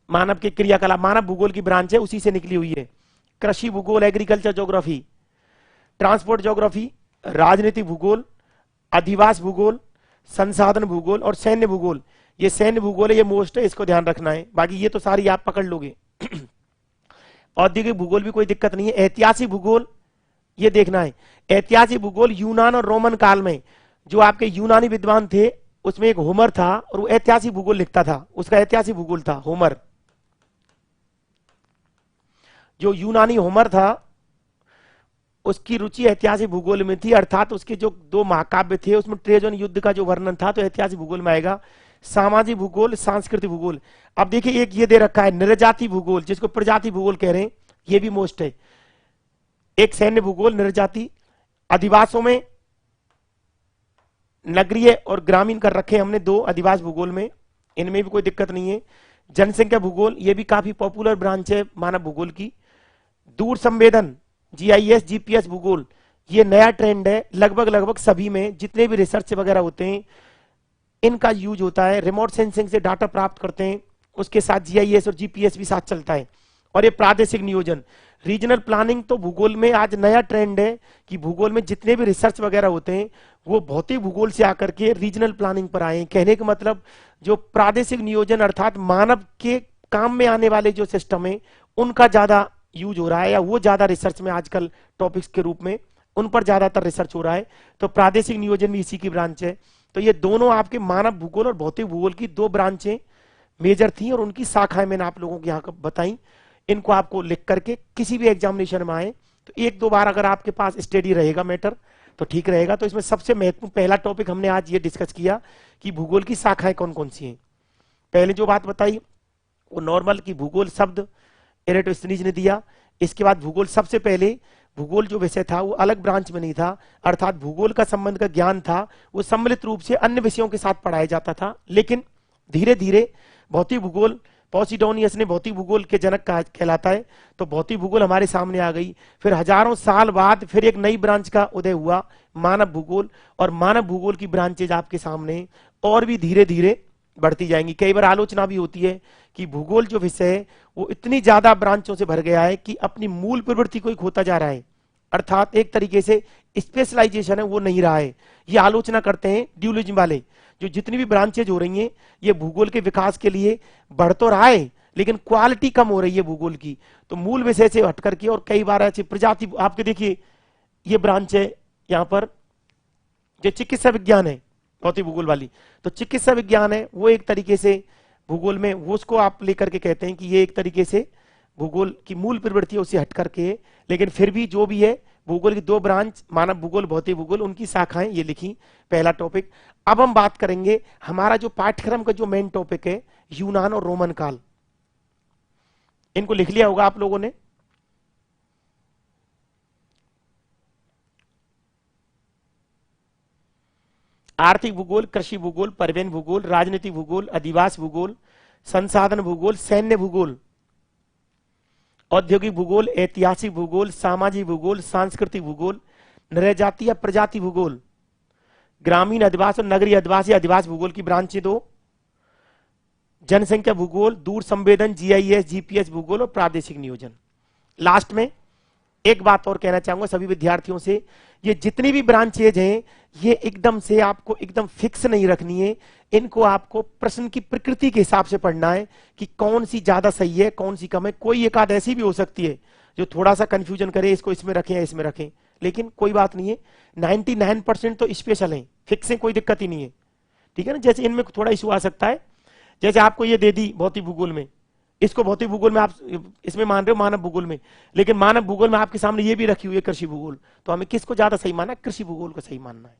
मानव के क्रियाकलाप, मानव भूगोल की ब्रांच है, उसी से निकली हुई है। कृषि भूगोल, एग्रीकल्चर ज्योग्राफी, ट्रांसपोर्ट ज्योग्राफी, राजनीति भूगोल, अधिवास भूगोल, संसाधन भूगोल और सैन्य भूगोल। ये सैन्य भूगोल है, ये मोस्ट है, इसको ध्यान रखना है। बाकी ये तो सारी आप पकड़ लोगे। औद्योगिक भूगोल भी कोई दिक्कत नहीं है। ऐतिहासिक भूगोल ये देखना है। ऐतिहासिक भूगोल यूनान और रोमन काल में जो आपके यूनानी विद्वान थे, उसमें एक होमर था और वो ऐतिहासिक भूगोल लिखता था, उसका ऐतिहासिक भूगोल था होमर। जो यूनानी होमर था उसकी रुचि ऐतिहासिक भूगोल में थी, अर्थात उसके जो दो महाकाव्य थे उसमें ट्रेजन युद्ध का जो वर्णन था तो ऐतिहासिक भूगोल में आएगा। सामाजिक भूगोल, सांस्कृतिक भूगोल। अब देखिए एक ये दे रखा है नृजाति भूगोल, जिसको प्रजाति भूगोल कह रहे हैं, ये भी मोस्ट है। एक सैन्य भूगोल नृजाति, अधिवासों में नगरीय और ग्रामीण कर रखे हमने दो अधिवास भूगोल में, इनमें भी कोई दिक्कत नहीं है। जनसंख्या भूगोल ये भी काफी पॉपुलर ब्रांच है मानव भूगोल की। दूर संवेदन, जीआईएस जीपीएस भूगोल, ये नया ट्रेंड है। लगभग सभी में जितने भी रिसर्च वगैरह होते हैं इनका यूज होता है। रिमोट सेंसिंग से डाटा प्राप्त करते हैं, उसके साथ जीआईएस और जीपीएस भी साथ चलता है। और ये प्रादेशिक नियोजन, रीजनल प्लानिंग तो भूगोल में आज नया ट्रेंड है कि भूगोल में जितने भी रिसर्च वगैरह होते हैं वो भौतिक भूगोल से आकर के रीजनल प्लानिंग पर आए। कहने का मतलब जो प्रादेशिक नियोजन अर्थात मानव के काम में आने वाले जो सिस्टम है उनका ज्यादा यूज हो रहा है, या वो ज्यादा रिसर्च में आजकल टॉपिक्स के रूप में उन पर ज्यादातर रिसर्च हो रहा है। तो प्रादेशिक नियोजन भी इसी की ब्रांच है। तो ये दोनों आपके मानव भूगोल और भौतिक भूगोल की दो ब्रांचें मेजर थी और उनकी शाखाएं मैंने आप लोगों को यहाँ बताई। इनको आपको लिख करके किसी भी एग्जामिनेशन में आए तो एक दो बार अगर आपके पास स्टडी रहेगा मैटर तो ठीक रहेगा। तो इसमें सबसे महत्वपूर्ण पहला टॉपिक हमने आज ये डिस्कस किया कि भूगोल की शाखाएं कौन कौन सी हैं। पहले जो बात बताई वो नॉर्मल की भूगोल शब्द एरेटोस्थनीज ने दिया। इसके बाद भूगोल, सबसे पहले भूगोल जो विषय था वो अलग ब्रांच में नहीं था, अर्थात भूगोल का संबंध का ज्ञान था वो सम्मिलित रूप से अन्य विषयों के साथ पढ़ाया जाता था। लेकिन धीरे धीरे भौतिक भूगोल, पॉसिडोनियस ने भौतिक भूगोल के जनक कहलाता है, तो भौतिक भूगोल हमारे सामने आ गई। फिर हजारों साल बाद फिर एक नई ब्रांच का उदय हुआ, मानव भूगोल। और मानव भूगोल की ब्रांचेज आपके सामने और भी धीरे धीरे बढ़ती जाएंगी। कई बार आलोचना भी होती है कि भूगोल जो विषय है वो इतनी ज्यादा ब्रांचों से भर गया है कि अपनी मूल प्रवृत्ति को ही खोता जा रहा है, अर्थात एक तरीके से स्पेशलाइजेशन है वो नहीं रहा है। ये आलोचना करते हैं ड्यूलिज्म वाले। जो जितनी भी ब्रांचेज हो रही हैं ये भूगोल के विकास के लिए बढ़ तो रहा है लेकिन क्वालिटी कम हो रही है भूगोल की, तो मूल विषय से हट करके। और कई बार ऐसी प्रजाति आपके देखिए ये ब्रांच है यहाँ पर जो चिकित्सा विज्ञान है भौतिक भूगोल वाली, तो चिकित्सा विज्ञान है वो एक तरीके से भूगोल में वो उसको आप लेकर के कहते हैं कि ये एक तरीके से भूगोल की मूल प्रवृत्ति है उससे हट करके है। लेकिन फिर भी जो भी है भूगोल की दो ब्रांच, मानव भूगोल, भौतिक भूगोल, उनकी शाखाएं ये लिखी, पहला टॉपिक। अब हम बात करेंगे हमारा जो पाठ्यक्रम का जो मेन टॉपिक है यूनान और रोमन काल। इनको लिख लिया होगा आप लोगों ने। आर्थिक भूगोल, कृषि भूगोल, परिवहन भूगोल, राजनीतिक भूगोल, अधिवास भूगोल, संसाधन भूगोल, सैन्य भूगोल, औद्योगिक भूगोल, ऐतिहासिक भूगोल, सामाजिक भूगोल, सांस्कृतिक भूगोल, नृजाति या प्रजाति भूगोल, ग्रामीण अधिवास और नगरीय अधिवास या अधिवास भूगोल की ब्रांचें दो, जनसंख्या भूगोल, दूर संवेदन, जीआईएस, जीपीएस भूगोल और प्रादेशिक नियोजन। लास्ट में एक बात और कहना चाहूंगा सभी विद्यार्थियों से, ये जितनी भी ब्रांचेज हैं ये एकदम से आपको एकदम फिक्स नहीं रखनी है। इनको आपको प्रश्न की प्रकृति के हिसाब से पढ़ना है कि कौन सी ज्यादा सही है कौन सी कम है। कोई एक आध ऐसी भी हो सकती है जो थोड़ा सा कंफ्यूजन करे, इसको इसमें रखें या इसमें रखें, लेकिन कोई बात नहीं है। 99% तो स्पेशल है, फिक्स है, कोई दिक्कत ही नहीं है, ठीक है ना। जैसे इनमें थोड़ा इशू आ सकता है, जैसे आपको ये दे दी भौतिक भूगोल में, इसको भौतिक भूगोल में आप इसमें मान रहे हो मानव भूगोल में, लेकिन मानव भूगोल में आपके सामने ये भी रखी हुई है कृषि भूगोल, तो हमें किसको ज्यादा सही मानना है? कृषि भूगोल को सही मानना है।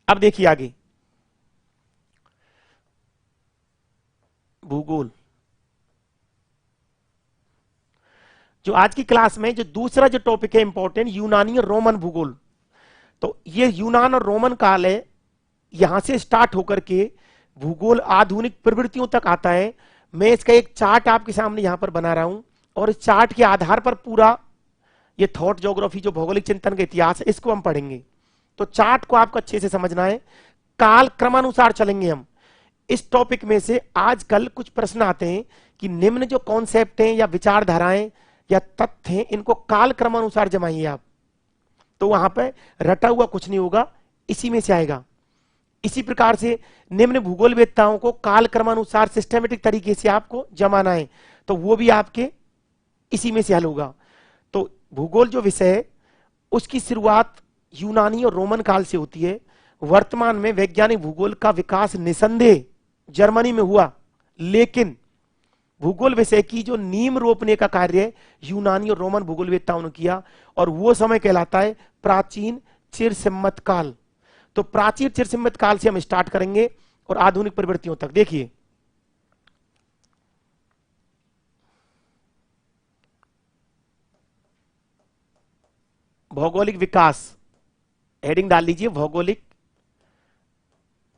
अब देखिए आगे भूगोल, जो आज की क्लास में जो दूसरा जो टॉपिक है इंपॉर्टेंट, यूनानी और रोमन भूगोल। तो ये यूनान और रोमन काल है, यहां से स्टार्ट होकर के भूगोल आधुनिक प्रवृत्तियों तक आता है। मैं इसका एक चार्ट आपके सामने यहां पर बना रहा हूं और इस चार्ट के आधार पर पूरा ये थॉट ज्योग्राफी जो भौगोलिक चिंतन का इतिहास है इसको हम पढ़ेंगे। तो चार्ट को आपको अच्छे से समझना है, काल क्रमानुसार चलेंगे हम। इस टॉपिक में से आजकल कुछ प्रश्न आते हैं कि निम्न जो कॉन्सेप्ट हैं या विचारधाराएं या तथ्य हैं इनको काल क्रमानुसार जमाइए आप। तो वहां पर रटा हुआ कुछ नहीं होगा, इसी में से आएगा। इसी प्रकार से निम्न भूगोलवेत्ताओं को काल क्रमानुसार सिस्टमेटिक तरीके से आपको जमाना है, तो वो भी आपके इसी में से हल होगा। तो भूगोल जो विषय है उसकी शुरुआत यूनानी और रोमन काल से होती है। वर्तमान में वैज्ञानिक भूगोल का विकास निसंदेह जर्मनी में हुआ, लेकिन भूगोल विषय की जो नींव रोपने का कार्य यूनानी और रोमन भूगोलवेत्ताओं ने किया, और वो समय कहलाता है प्राचीन चिरसम्मत काल। तो प्राचीन चिरसम्मत काल से हम स्टार्ट करेंगे और आधुनिक प्रवृत्तियों तक। देखिए, भौगोलिक विकास, हेडिंग डाल लीजिए भौगोलिक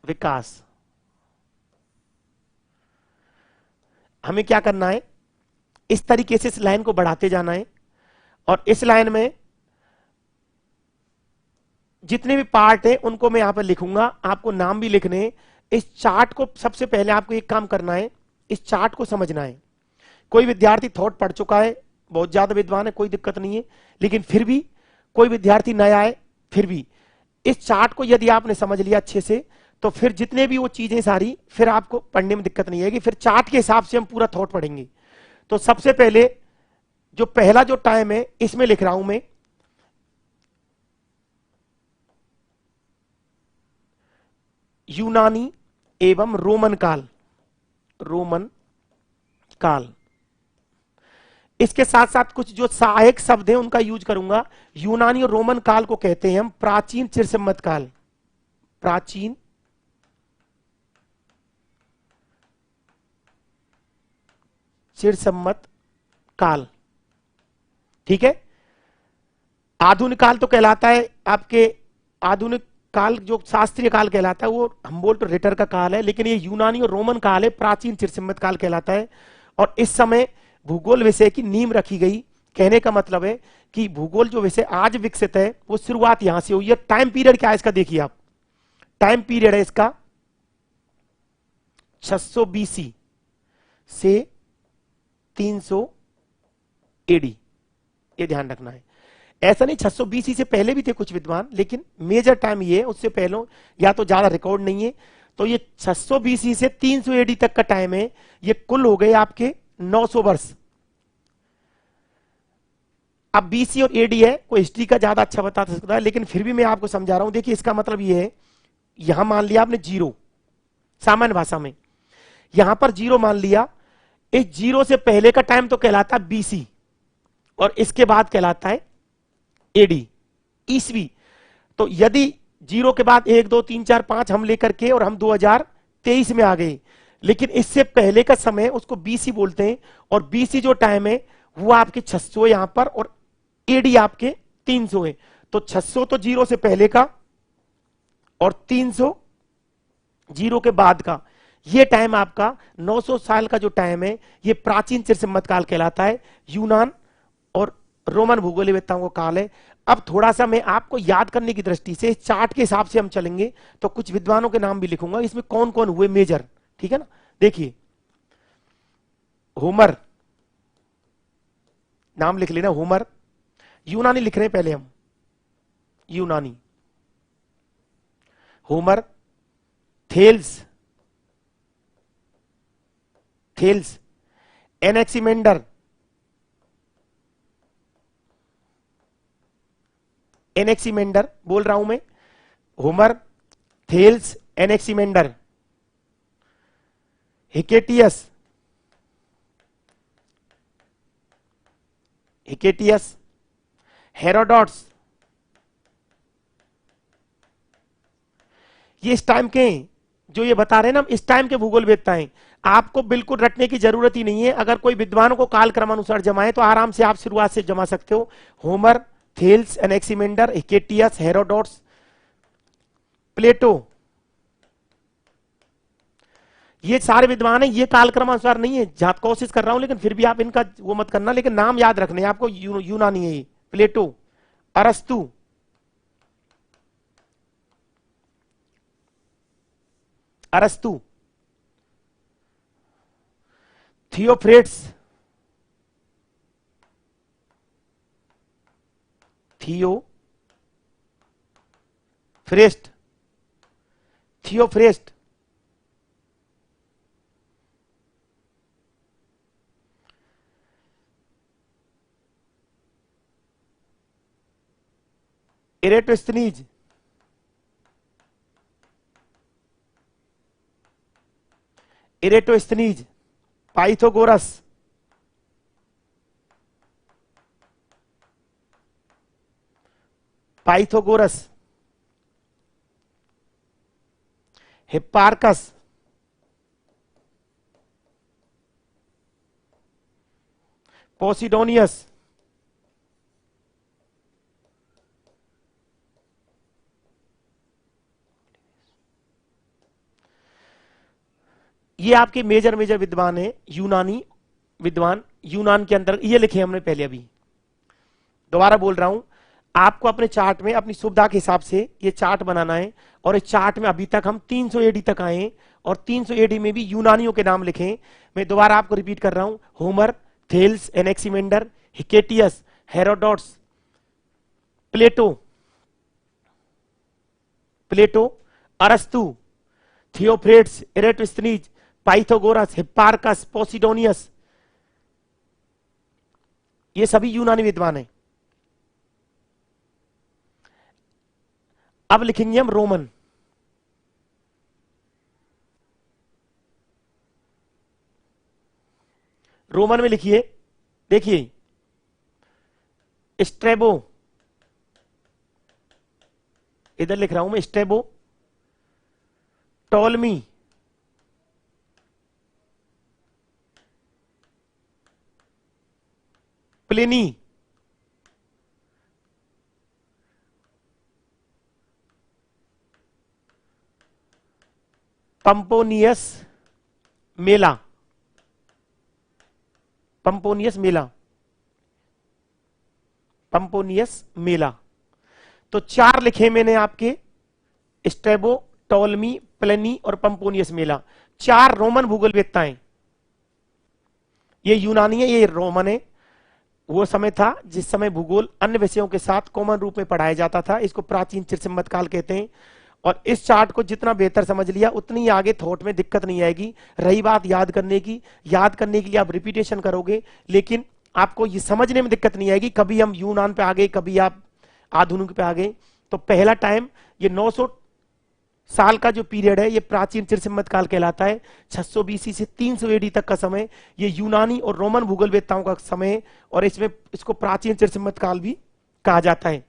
विकास। हमें क्या करना है, इस तरीके से इस लाइन को बढ़ाते जाना है और इस लाइन में जितने भी पार्ट हैं उनको मैं यहां पर लिखूंगा, आपको नाम भी लिखने हैं। इस चार्ट को सबसे पहले आपको एक काम करना है, इस चार्ट को समझना है। कोई विद्यार्थी थॉट पढ़ चुका है, बहुत ज्यादा विद्वान है, कोई दिक्कत नहीं है, लेकिन फिर भी कोई विद्यार्थी नया है, फिर भी इस चार्ट को यदि आपने समझ लिया अच्छे से, तो फिर जितने भी वो चीजें सारी फिर आपको पढ़ने में दिक्कत नहीं आएगी। फिर चार्ट के हिसाब से हम पूरा थॉट पढ़ेंगे। तो सबसे पहले जो पहला जो टाइम है इसमें लिख रहा हूं मैं, यूनानी एवं रोमन काल। रोमन काल, इसके साथ साथ कुछ जो सहायक शब्द हैं उनका यूज करूंगा। यूनानी और रोमन काल को कहते हैं हम प्राचीन चिरसम्मत काल। प्राचीन चिरसम्मत काल, ठीक है। आधुनिक काल तो कहलाता है आपके, आधुनिक काल जो शास्त्रीय काल कहलाता है वो हम्बोल्ट और रिटर का काल है, लेकिन ये यूनानी और रोमन काल है, प्राचीन चिरसम्मत काल कहलाता है। और इस समय भूगोल विषय की नींव रखी गई। कहने का मतलब है कि भूगोल जो विषय आज विकसित है वो शुरुआत यहां से हुई है। टाइम पीरियड क्या है इसका देखिए आप, टाइम पीरियड है इसका 600 बीसी से 300 एडी, ये ध्यान रखना है। ऐसा नहीं 600 बीसी से पहले भी थे कुछ विद्वान, लेकिन मेजर टाइम ये है, उससे पहले या तो ज्यादा रिकॉर्ड नहीं है। तो ये 600 बीसी से 300 एडी तक का टाइम है। ये कुल हो गए आपके 900 वर्ष। अब बीसी और एडी है, कोई हिस्ट्री का ज्यादा अच्छा बता सकता है, लेकिन फिर भी मैं आपको समझा रहा हूं। देखिए इसका मतलब ये है, यहां मान लिया आपने जीरो, सामान्य भाषा में यहां पर जीरो मान लिया। इस जीरो से पहले का टाइम तो कहलाता है बीसी और इसके बाद कहलाता है एडी, ईसवी। तो यदि जीरो के बाद 1 2 3 4 5 हम लेकर के और हम 2023 में आ गए, लेकिन इससे पहले का समय उसको बीसी बोलते हैं। और बीसी जो टाइम है वो आपके 600 यहां पर और एडी आपके 300 है। तो 600 तो जीरो से पहले का और 300 जीरो के बाद का, ये टाइम आपका 900 साल का जो टाइम है ये प्राचीन चिरसम्मत काल कहलाता है। यूनान और रोमन भूगोलवेत्ताओं का काल है। अब थोड़ा सा मैं आपको याद करने की दृष्टि से इस चार्ट के हिसाब से हम चलेंगे, तो कुछ विद्वानों के नाम भी लिखूंगा, इसमें कौन कौन हुए मेजर, ठीक है ना। देखिए होमर, नाम लिख लेना होमर। यूनानी लिख रहे हैं पहले हम, यूनानी Homer. Thales, Thales, Anaximander, Anaximander बोल रहा हूं मैं, Homer, Thales, Anaximander. Hecataeus, Hecataeus, Herodotus, ये इस टाइम के जो ये बता रहे हैं ना, इस टाइम के भूगोलवेत्ता हैं। आपको बिल्कुल रटने की जरूरत ही नहीं है। अगर कोई विद्वानों को काल क्रमानुसार जमाए तो आराम से आप शुरुआत से जमा सकते हो। Homer, Thales, Anaximander, Hecataeus, Herodotus, प्लेटो, ये सारे विद्वान है, ये कालक्रम अनुसार नहीं है, जहां कोशिश कर रहा हूं, लेकिन फिर भी आप इनका वो मत करना, लेकिन नाम याद रखने हैं आपको। यूनानी है ये, प्लेटो, अरस्तु, अरस्तु, थियोफ्रेट्स, थियोफ्रेस्ट, थियोफ्रेस्ट, इरेटोस्थनीज, इरेटोस्थनीज, पाइथागोरस, पाइथागोरस, हिप्पार्कस, पोसिडोनियस, ये आपके मेजर मेजर विद्वान है, यूनानी विद्वान। यूनान के अंदर ये लिखे हमने पहले, अभी दोबारा बोल रहा हूं, आपको अपने चार्ट में अपनी सुविधा के हिसाब से ये चार्ट बनाना है। और इस चार्ट में अभी तक हम 300 एडी तक आए हैं, और 300 एडी में भी यूनानियों के नाम लिखे। मैं दोबारा आपको रिपीट कर रहा हूं, होमर, थेल्स, एनेक्सीमेंडर, हिकेटियस, हेरोडोट्स, प्लेटो, प्लेटो, अरस्तु, थियोफ्रेट्स, इरेटोस्थनीज, पाइथागोरस, हिप्पार्कस, पोसिडोनियस, ये सभी यूनानी विद्वान हैं। अब लिखेंगे हम रोमन। रोमन में लिखिए, देखिए, स्ट्रेबो, इधर लिख रहा हूं मैं, स्ट्रेबो, टोलमी, प्लिनी, पंपोनियस मेला, पंपोनियस मेला, पंपोनियस मेला। तो 4 लिखे मैंने आपके, स्ट्रेबो, टोलमी, प्लिनी और पंपोनियस मेला। 4 रोमन भूगोलवेत्ता हैं। ये यूनानी है, ये रोमन है। वो समय था जिस समय भूगोल अन्य विषयों के साथ कॉमन रूप में पढ़ाया जाता था। इसको प्राचीन चिरसम्मत काल कहते हैं। और इस चार्ट को जितना बेहतर समझ लिया, उतनी आगे थॉट में दिक्कत नहीं आएगी। रही बात याद करने की, याद करने के लिए आप रिपीटेशन करोगे, लेकिन आपको ये समझने में दिक्कत नहीं आएगी। कभी हम यूनान पे आ गए, कभी आप आधुनिक पे आ गए। तो पहला टाइम, ये 900 साल का जो पीरियड है, ये प्राचीन चिरसम्मत काल कहलाता है। 600 बीसी से 300 एडी तक का समय ये यूनानी और रोमन भूगोलवेत्ताओं का समय है, और इसमें इसको प्राचीन चिरसम्मत काल भी कहा जाता है।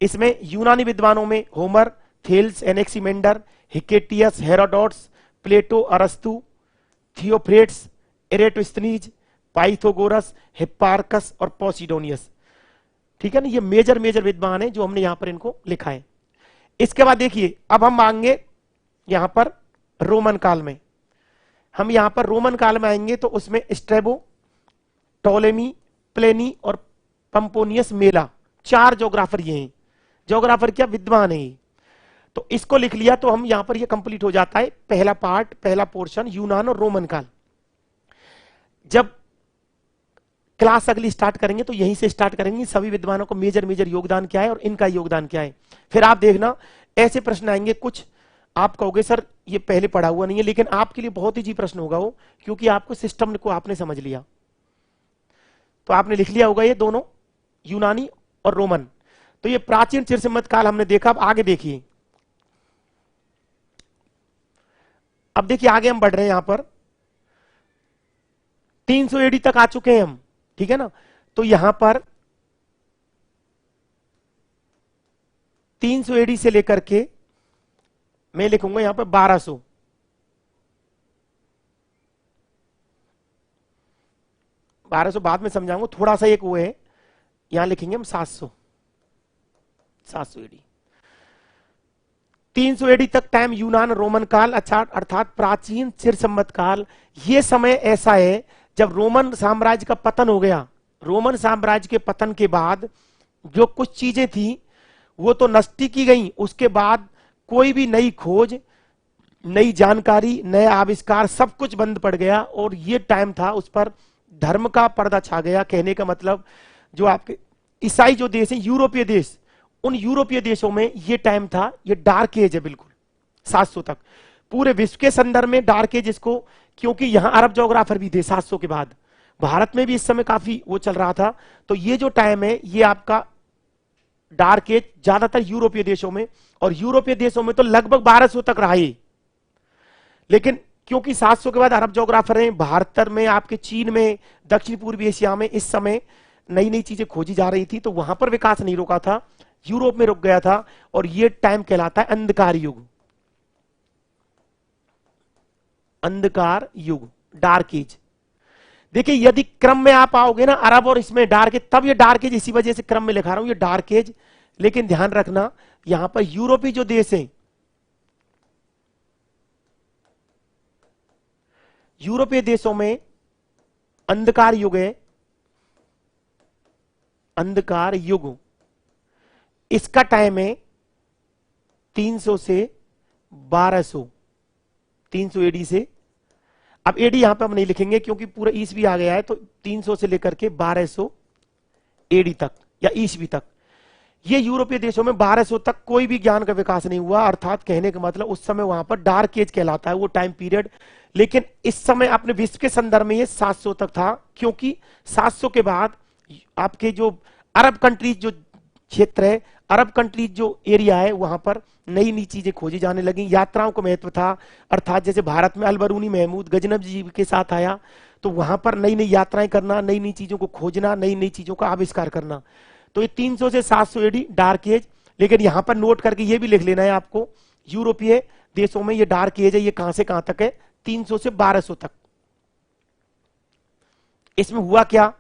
इसमें यूनानी विद्वानों में होमर, थेल्स, एनेक्सीमेंडर, हिकेटियस, हेरोडोट्स, प्लेटो, अरस्तु, थियोफ्रेट्स, इरेटोस्थनीज, पाइथागोरस, हिप्पार्कस और पोसिडोनियस। ठीक है ना, ये मेजर मेजर विद्वान है जो हमने यहां पर इनको लिखा है। इसके बाद देखिए, अब हम आएंगे यहां पर रोमन काल में। हम यहां पर रोमन काल में आएंगे तो उसमें स्ट्रेबो, टोलेमी, प्लेनी और पंपोनियस मेला, 4 जोग्राफर ये हैं। जोग्राफर क्या, विद्वान है। तो इसको लिख लिया तो हम यहां पर ये कंप्लीट हो जाता है पहला पार्ट, पहला पोर्शन, यूनान और रोमन काल। जब क्लास अगली स्टार्ट करेंगे तो यहीं से स्टार्ट करेंगे, सभी विद्वानों को मेजर मेजर योगदान क्या है और इनका योगदान क्या है। फिर आप देखना ऐसे प्रश्न आएंगे, कुछ आप कहोगे सर ये पहले पढ़ा हुआ नहीं है, लेकिन आपके लिए बहुत ही जी प्रश्न होगा वो, क्योंकि आपको सिस्टम को आपने समझ लिया। तो आपने लिख लिया होगा ये दोनों, यूनानी और रोमन। तो ये प्राचीन चिरसम्मत काल हमने देखा। अब आगे देखिए, अब देखिए आगे हम बढ़ रहे हैं। यहां पर 300 एडी तक आ चुके हैं हम, ठीक है ना। तो यहां पर 300 एडी से लेकर के मैं लिखूंगा यहां पर 1200, 1200 बाद में समझाऊंगा, थोड़ा सा एक वो है, यहां लिखेंगे हम 700 एडी। 300 एडी तक टाइम यूनान रोमन काल, अच्छा, अर्थात प्राचीन चिर संवत काल। ये समय ऐसा है जब रोमन साम्राज्य का पतन हो गया। रोमन साम्राज्य के पतन के बाद जो कुछ चीजें थी वो तो नष्ट की गई, उसके बाद कोई भी नई खोज, नई जानकारी, नया आविष्कार, सब कुछ बंद पड़ गया। और ये टाइम था उस पर धर्म का पर्दा छा गया। कहने का मतलब जो आपके ईसाई जो देश है, यूरोपीय देश, उन यूरोपीय देशों में ये टाइम था, ये डार्क एज है बिल्कुल 700 तक। पूरे विश्व के संदर्भ में डार्क एज इसको, क्योंकि यहां अरब जोग्राफर भी थे 700 के बाद, भारत में भी इस समय काफी वो चल रहा था। तो ये जो टाइम है ये आपका डार्क एज ज्यादातर यूरोपीय देशों में, और यूरोपीय देशों में तो लगभग 1200 तक रहा ही। लेकिन क्योंकि 700 के बाद अरब जोग्राफर हैं, भारत में, आपके चीन में, दक्षिण पूर्वी एशिया में इस समय नई नई चीजें खोजी जा रही थी, तो वहां पर विकास नहीं रुका था, यूरोप में रुक गया था। और ये टाइम कहलाता है अंधकार युग। अंधकार युग, डार्क एज। देखिए यदि क्रम में आप आओगे ना, अरब और इसमें डार्क एज, तब ये डार्क एज, इसी वजह से क्रम में लिखा रहा हूं ये डार्क एज। लेकिन ध्यान रखना यहां पर यूरोपीय जो देश हैं, यूरोपीय देशों में अंधकार युग है। अंधकार युग, इसका टाइम है 300 से 1200, 300 एडी से। अब एडी यहां पे हम नहीं लिखेंगे क्योंकि पूरा ईसवी आ गया है, तो 300 से लेकर के 1200 एडी तक या ईसवी तक। ये यूरोपीय देशों में 1200 तक कोई भी ज्ञान का विकास नहीं हुआ, अर्थात कहने का मतलब उस समय वहां पर डार्क एज कहलाता है वो टाइम पीरियड। लेकिन इस समय अपने विश्व के संदर्भ में ये 700 तक था, क्योंकि 700 के बाद आपके जो अरब कंट्रीज जो क्षेत्र है, अरब कंट्रीज जो एरिया है, वहां पर नई नई चीजें खोजी जाने लगी। यात्राओं का महत्व था, अर्थात जैसे भारत में अलबरूनी महमूद गजनवी जी के साथ आया, तो वहां पर नई नई यात्राएं करना, नई नई चीजों को खोजना, नई नई चीजों का आविष्कार करना। तो ये 300 से 700 एडी डार्क एज। लेकिन यहां पर नोट करके ये भी लिख लेना है आपको, यूरोपीय देशों में ये डार्क एज है, ये कहां से कहां तक है, 300 से 1200 तक। इसमें हुआ क्या,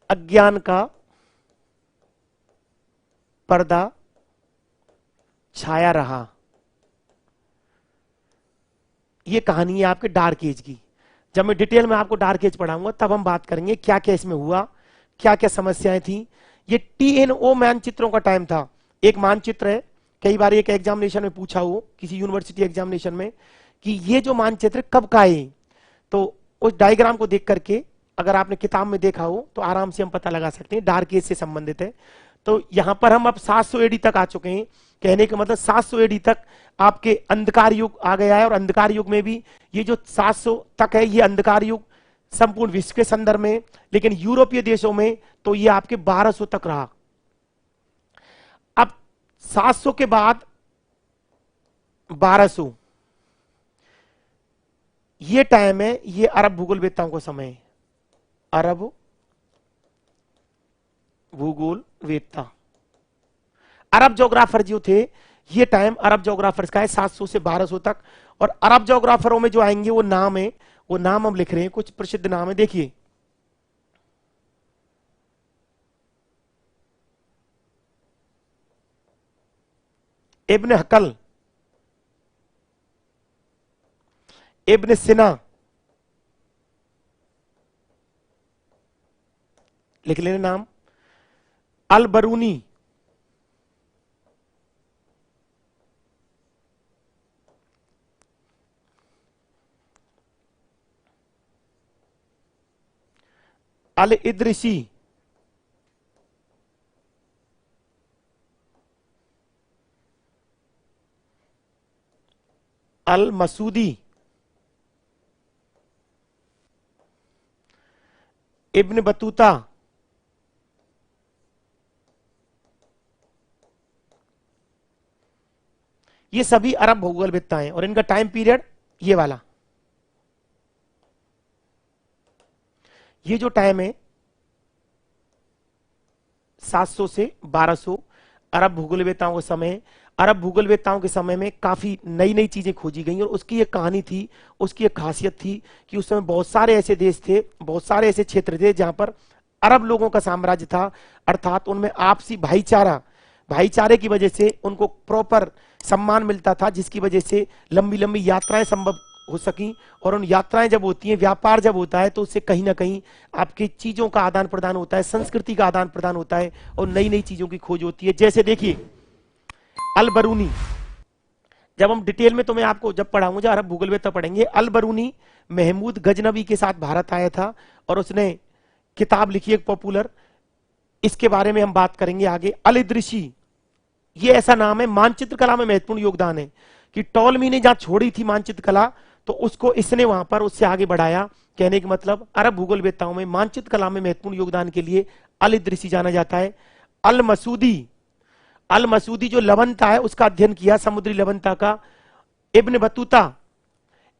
अज्ञान का पर्दा छाया रहा। ये कहानी है आपके डार्क एज की। जब मैं डिटेल में आपको डार्क एज पढ़ाऊंगा तब हम बात करेंगे क्या क्या इसमें हुआ, क्या क्या समस्याएं थी। ये TNO मानचित्रों का टाइम था। एक मानचित्र है, कई बार एक एग्जामिनेशन में पूछा हो किसी यूनिवर्सिटी एग्जामिनेशन में कि ये जो मानचित्र कब का है, तो उस डायग्राम को देख करके अगर आपने किताब में देखा हो तो आराम से हम पता लगा सकते हैं डार्क एज से संबंधित है। तो यहां पर हम अब 700 एडी तक आ चुके हैं। कहने का मतलब 700 एडी तक आपके अंधकार युग आ गया है। और अंधकार युग में भी ये जो 700 तक है ये अंधकार युग संपूर्ण विश्व के संदर्भ में, लेकिन यूरोपीय देशों में तो ये आपके 1200 तक रहा। अब 700 के बाद 1200 ये टाइम है, ये अरब भूगोलवेत्ताओं का समय है। अरब भूगोलवेत्ता, अरब जोग्राफर जो थे, ये टाइम अरब जोग्राफर्स का है 700 से 1200 तक। और अरब जोग्राफरों में जो आएंगे वो नाम है, वो नाम हम लिख रहे हैं, कुछ प्रसिद्ध नाम है। देखिए इब्न हकल, इब्न सिना, लिख लेना नाम, अल बरूनी, अल इद्रिसी, अल मसूदी, इब्न बतूता, ये सभी अरब भूगोलवेत्ता हैं। और इनका टाइम पीरियड ये वाला, ये जो टाइम है 700 से 1200 अरब भूगोलवेत्ताओं का समय है। अरब भूगोलवेत्ताओं के समय में काफी नई नई चीजें खोजी गई और उसकी एक कहानी थी, उसकी एक खासियत थी कि उस समय बहुत सारे ऐसे देश थे, बहुत सारे ऐसे क्षेत्र थे जहां पर अरब लोगों का साम्राज्य था, अर्थात उनमें आपसी भाईचारे की वजह से उनको प्रॉपर सम्मान मिलता था, जिसकी वजह से लंबी लंबी यात्राएं संभव हो सकी। और उन यात्राएं जब होती हैं, व्यापार जब होता है, तो उससे कहीं ना कहीं आपकी चीजों का आदान प्रदान होता है, संस्कृति का आदान प्रदान होता है और नई नई चीजों की खोज होती है। जैसे देखिए अल बरूनी, जब हम डिटेल में तो मैं आपको जब पढ़ाऊंगा अरब भूगोलवेत्ता पढ़ेंगे, अल बरूनी महमूद गजनबी के साथ भारत आया था और उसने किताब लिखी एक पॉपुलर, इसके बारे में हम बात करेंगे आगे। अल इद्रिसी, ये ऐसा नाम है, मानचित्र कला में महत्वपूर्ण योगदान है कि टॉलमी ने जहां छोड़ी थी मानचित्र कला, तो उसको इसने वहां पर उससे आगे बढ़ाया। कहने का मतलब अरब भूगोलवेत्ताओं में मानचित्र कला में महत्वपूर्ण योगदान के लिए अल इद्रिसी जाना जाता है। अल मसूदी, अल मसूदी जो लवणता है उसका अध्ययन किया, समुद्री लवणता का। इब्न बतूता,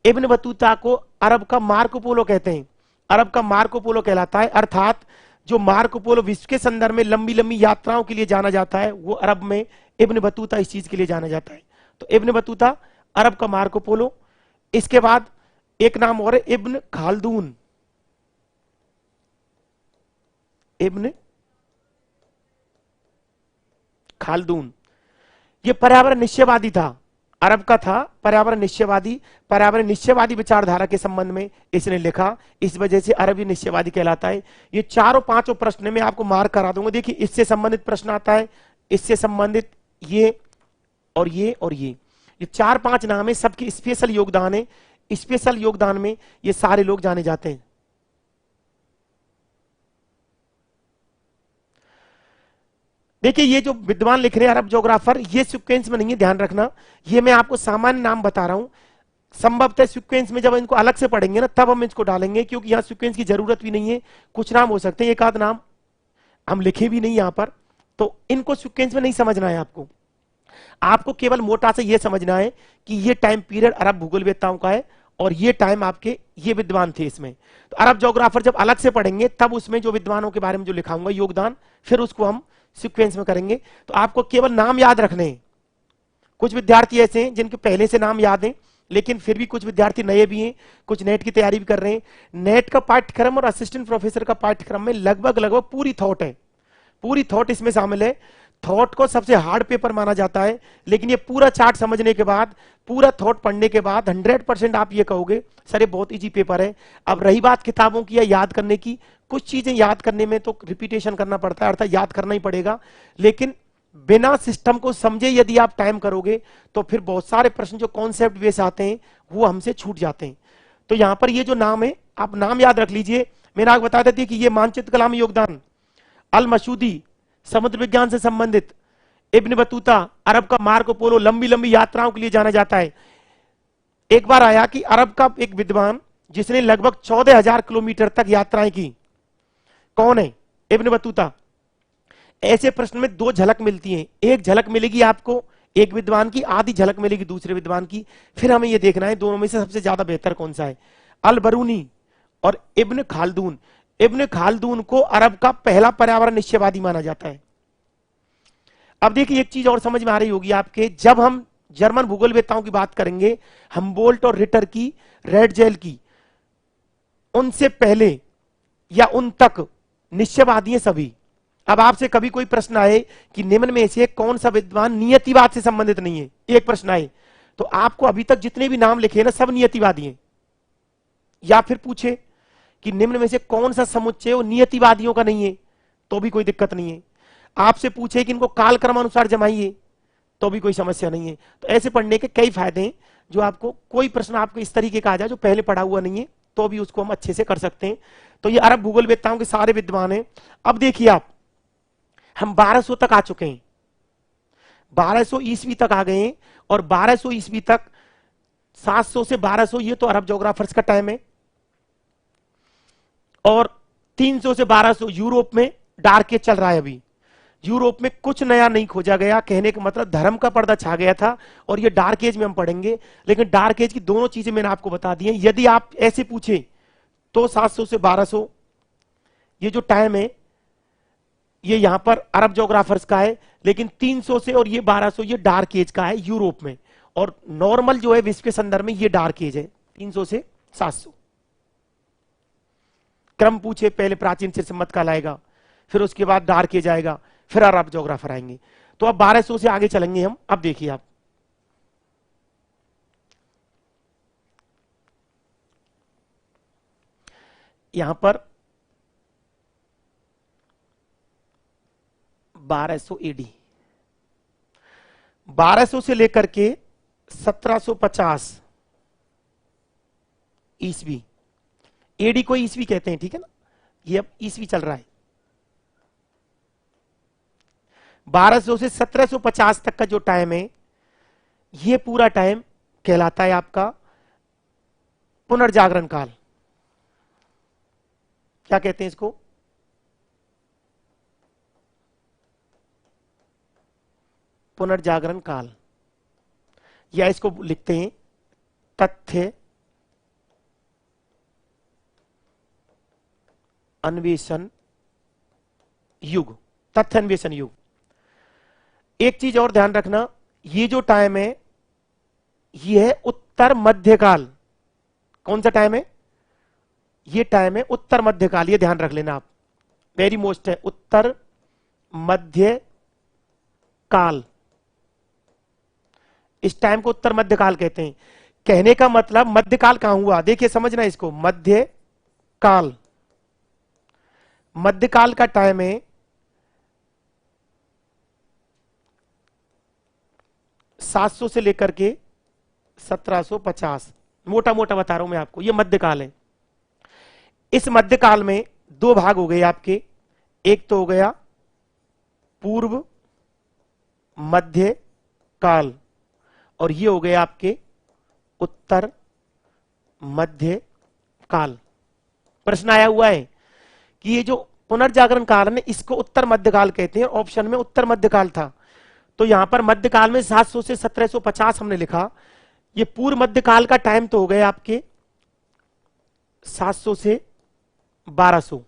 इब्न बतूता को अरब का मार्को पोलो कहते हैं, अरब का मार्को पोलो कहलाता है, अर्थात जो मार्को पोलो विश्व के संदर्भ में लंबी लंबी यात्राओं के लिए जाना जाता है, वो अरब में इब्न बतूता इस चीज के लिए जाना जाता है। तो इब्न बतूता अरब का मार्को पोलो। इसके बाद एक नाम और है इब्न खालदून, इब्न खालदून, ये पर्यावरण निश्चयवादी था, अरब का था, पर्यावरण निश्चयवादी विचारधारा के संबंध में इसने लिखा, इस वजह से अरबी निश्चयवादी कहलाता है। ये चारों पांचों प्रश्न में आपको मार्क करा दूंगा। देखिए इससे संबंधित प्रश्न आता है, इससे संबंधित ये और ये और ये चार पांच नाम है, सबके स्पेशल योगदान है, स्पेशल योगदान में ये सारे लोग जाने जाते हैं। देखिए ये जो विद्वान लिख रहे हैं अरब ज्योग्राफर, ये सीक्वेंस में नहीं है, ध्यान रखना, ये मैं आपको सामान्य नाम बता रहा हूं। संभवतः सीक्वेंस में जब इनको अलग से पढ़ेंगे ना तब हम इसको डालेंगे, क्योंकि यहां सीक्वेंस की जरूरत भी नहीं है। कुछ नाम हो सकते हैं, एक आध नाम हम लिखे भी नहीं यहां पर, तो इनको सीक्वेंस में नहीं समझना है आपको। आपको केवल मोटा से यह समझना है कि ये टाइम पीरियड अरब भूगोलवेत्ताओं का है और ये टाइम आपके ये विद्वान थे इसमें। तो अरब ज्योग्राफर जब अलग से पढ़ेंगे तब उसमें जो विद्वानों के बारे में जो लिखाऊंगा योगदान, फिर उसको हम सीक्वेंस में करेंगे। तो आपको केवल नाम याद रखने हैं। कुछ विद्यार्थी ऐसे हैं जिनके पहले से नाम याद हैं, लेकिन फिर भी कुछ विद्यार्थी नए भी हैं, कुछ नेट की तैयारी भी कर रहे हैं। नेट का पाठ्यक्रम और असिस्टेंट प्रोफेसर का पाठ्यक्रम में लगभग पूरी थॉट है, पूरी थॉट इसमें शामिल है। थॉट को सबसे हार्ड पेपर माना जाता है, लेकिन ये पूरा चार्ट समझने के बाद, पूरा थॉट पढ़ने के बाद 100% आप ये कहोगे सर ये बहुत इजी पेपर है। अब रही बात किताबों की या याद करने की, कुछ चीजें याद करने में तो रिपीटेशन करना पड़ता है, अर्थात याद करना ही पड़ेगा, लेकिन बिना सिस्टम को समझे यदि आप टाइम करोगे तो फिर बहुत सारे प्रश्न जो कॉन्सेप्ट बेस आते हैं वो हमसे छूट जाते हैं। तो यहां पर ये जो नाम है आप नाम याद रख लीजिए। मैंने आपको बता देती कि ये मानचित्र कला में योगदान, अल मसूदी समुद्र विज्ञान से संबंधित, इब्न बतूता अरब का मार्को पोलो लंबी लंबी यात्राओं के लिए जाना जाता है। एक बार आया कि अरब का एक विद्वान जिसने लगभग 14,000 किलोमीटर तक यात्राएं की, कौन है? Ibn Battuta. ऐसे प्रश्न में दो झलक मिलती हैं, एक झलक मिलेगी आपको एक विद्वान की, आधी झलक मिलेगी दूसरे विद्वान की, फिर हमें यह देखना है दोनों में से सबसे ज्यादा बेहतर कौन सा है। अल बरूनी और इब्न खालदून, इब्न खालदून को अरब का पहला पर्यावरण निश्चयवादी माना जाता है। अब देखिए एक चीज और समझ में आ रही होगी आपके, जब हम जर्मन भूगोलवेत्ताओं की बात करेंगे, हम्बोल्ट और रिटर की, रेडजेल की, उनसे पहले या उन तक निश्चयवादी हैं सभी। अब आपसे कभी कोई प्रश्न आए कि निम्न में से कौन सा विद्वान नियतिवाद से संबंधित नहीं है, एक प्रश्न आए, तो आपको अभी तक जितने भी नाम लिखे ना सब नियतिवादी हैं। या फिर पूछे कि निम्न में से कौन सा समुच्चय वो नियतिवादियों का नहीं है, तो भी कोई दिक्कत नहीं है। आपसे पूछे कि इनको कालक्रमानुसार जमाइए, तो भी कोई समस्या नहीं है। तो ऐसे पढ़ने के कई फायदे हैं, जो आपको कोई प्रश्न आपको इस तरीके का आ जाए जो पहले पढ़ा हुआ नहीं है, तो भी उसको हम अच्छे से कर सकते हैं। तो ये अरब भूगोलवेत्ताओं के सारे विद्वान हैं। अब देखिए आप, हम 1200 तक आ चुके हैं, 1200 ईस्वी तक आ गए हैं, और 1200 ईस्वी तक 700 से 1200 ये तो अरब ज्योग्राफर्स का टाइम है, और 300 से 1200 यूरोप में डार्क एज चल रहा है। अभी यूरोप में कुछ नया नहीं खोजा गया, कहने का मतलब धर्म का पर्दा छा गया था, और ये डार्क एज में हम पढ़ेंगे। लेकिन डार्क एज की दोनों चीजें मैंने आपको बता दी हैं। यदि आप ऐसे पूछे तो 700 से 1200 ये जो टाइम है ये यहां पर अरब ज्योग्राफर्स का है, लेकिन 300 से और ये 1200 ये डार्क एज का है यूरोप में, और नॉर्मल जो है विश्व के संदर्भ में ये डार्क एज है 300 से 700। क्रम पूछे, पहले प्राचीन से सम्मत काल आएगा, फिर उसके बाद डार्क एज आएगा, फिर अरब जोग्राफर आएंगे। तो अब 1200 से आगे चलेंगे हम। अब देखिए आप, यहां पर 1200 एडी, 1200 से लेकर के 1750 ईस्वी, एडी को ईस्वी कहते हैं, ठीक है ना, ये अब ईस्वी चल रहा है। 1200 से 1750 तक का जो टाइम है, ये पूरा टाइम कहलाता है आपका पुनर्जागरण काल। क्या कहते हैं इसको? पुनर्जागरण काल, या इसको लिखते हैं तथ्य अन्वेषण युग, तथ्य अन्वेषण युग। एक चीज और ध्यान रखना, ये जो टाइम है ये है उत्तर मध्यकाल। कौन सा टाइम है? ये टाइम है उत्तर मध्यकाल, ये ध्यान रख लेना आप, वेरी मोस्ट है, उत्तर मध्य काल। इस टाइम को उत्तर मध्यकाल कहते हैं। कहने का मतलब मध्यकाल कहां हुआ, देखिए समझना इसको, मध्य काल, मध्यकाल का टाइम है 700 से लेकर के 1750, मोटा मोटा बता रहा हूं मैं आपको, ये मध्यकाल है। इस मध्यकाल में दो भाग हो गए आपके, एक तो हो गया पूर्व मध्य काल, और ये हो गए आपके उत्तर मध्य काल। प्रश्न आया हुआ है कि ये जो पुनर्जागरण काल है इसको उत्तर मध्यकाल कहते हैं, ऑप्शन में उत्तर मध्यकाल था, तो यहां पर मध्यकाल में 700 से 1750 हमने लिखा। ये पूर्व मध्यकाल का टाइम तो हो गए आपके 700 से 1200,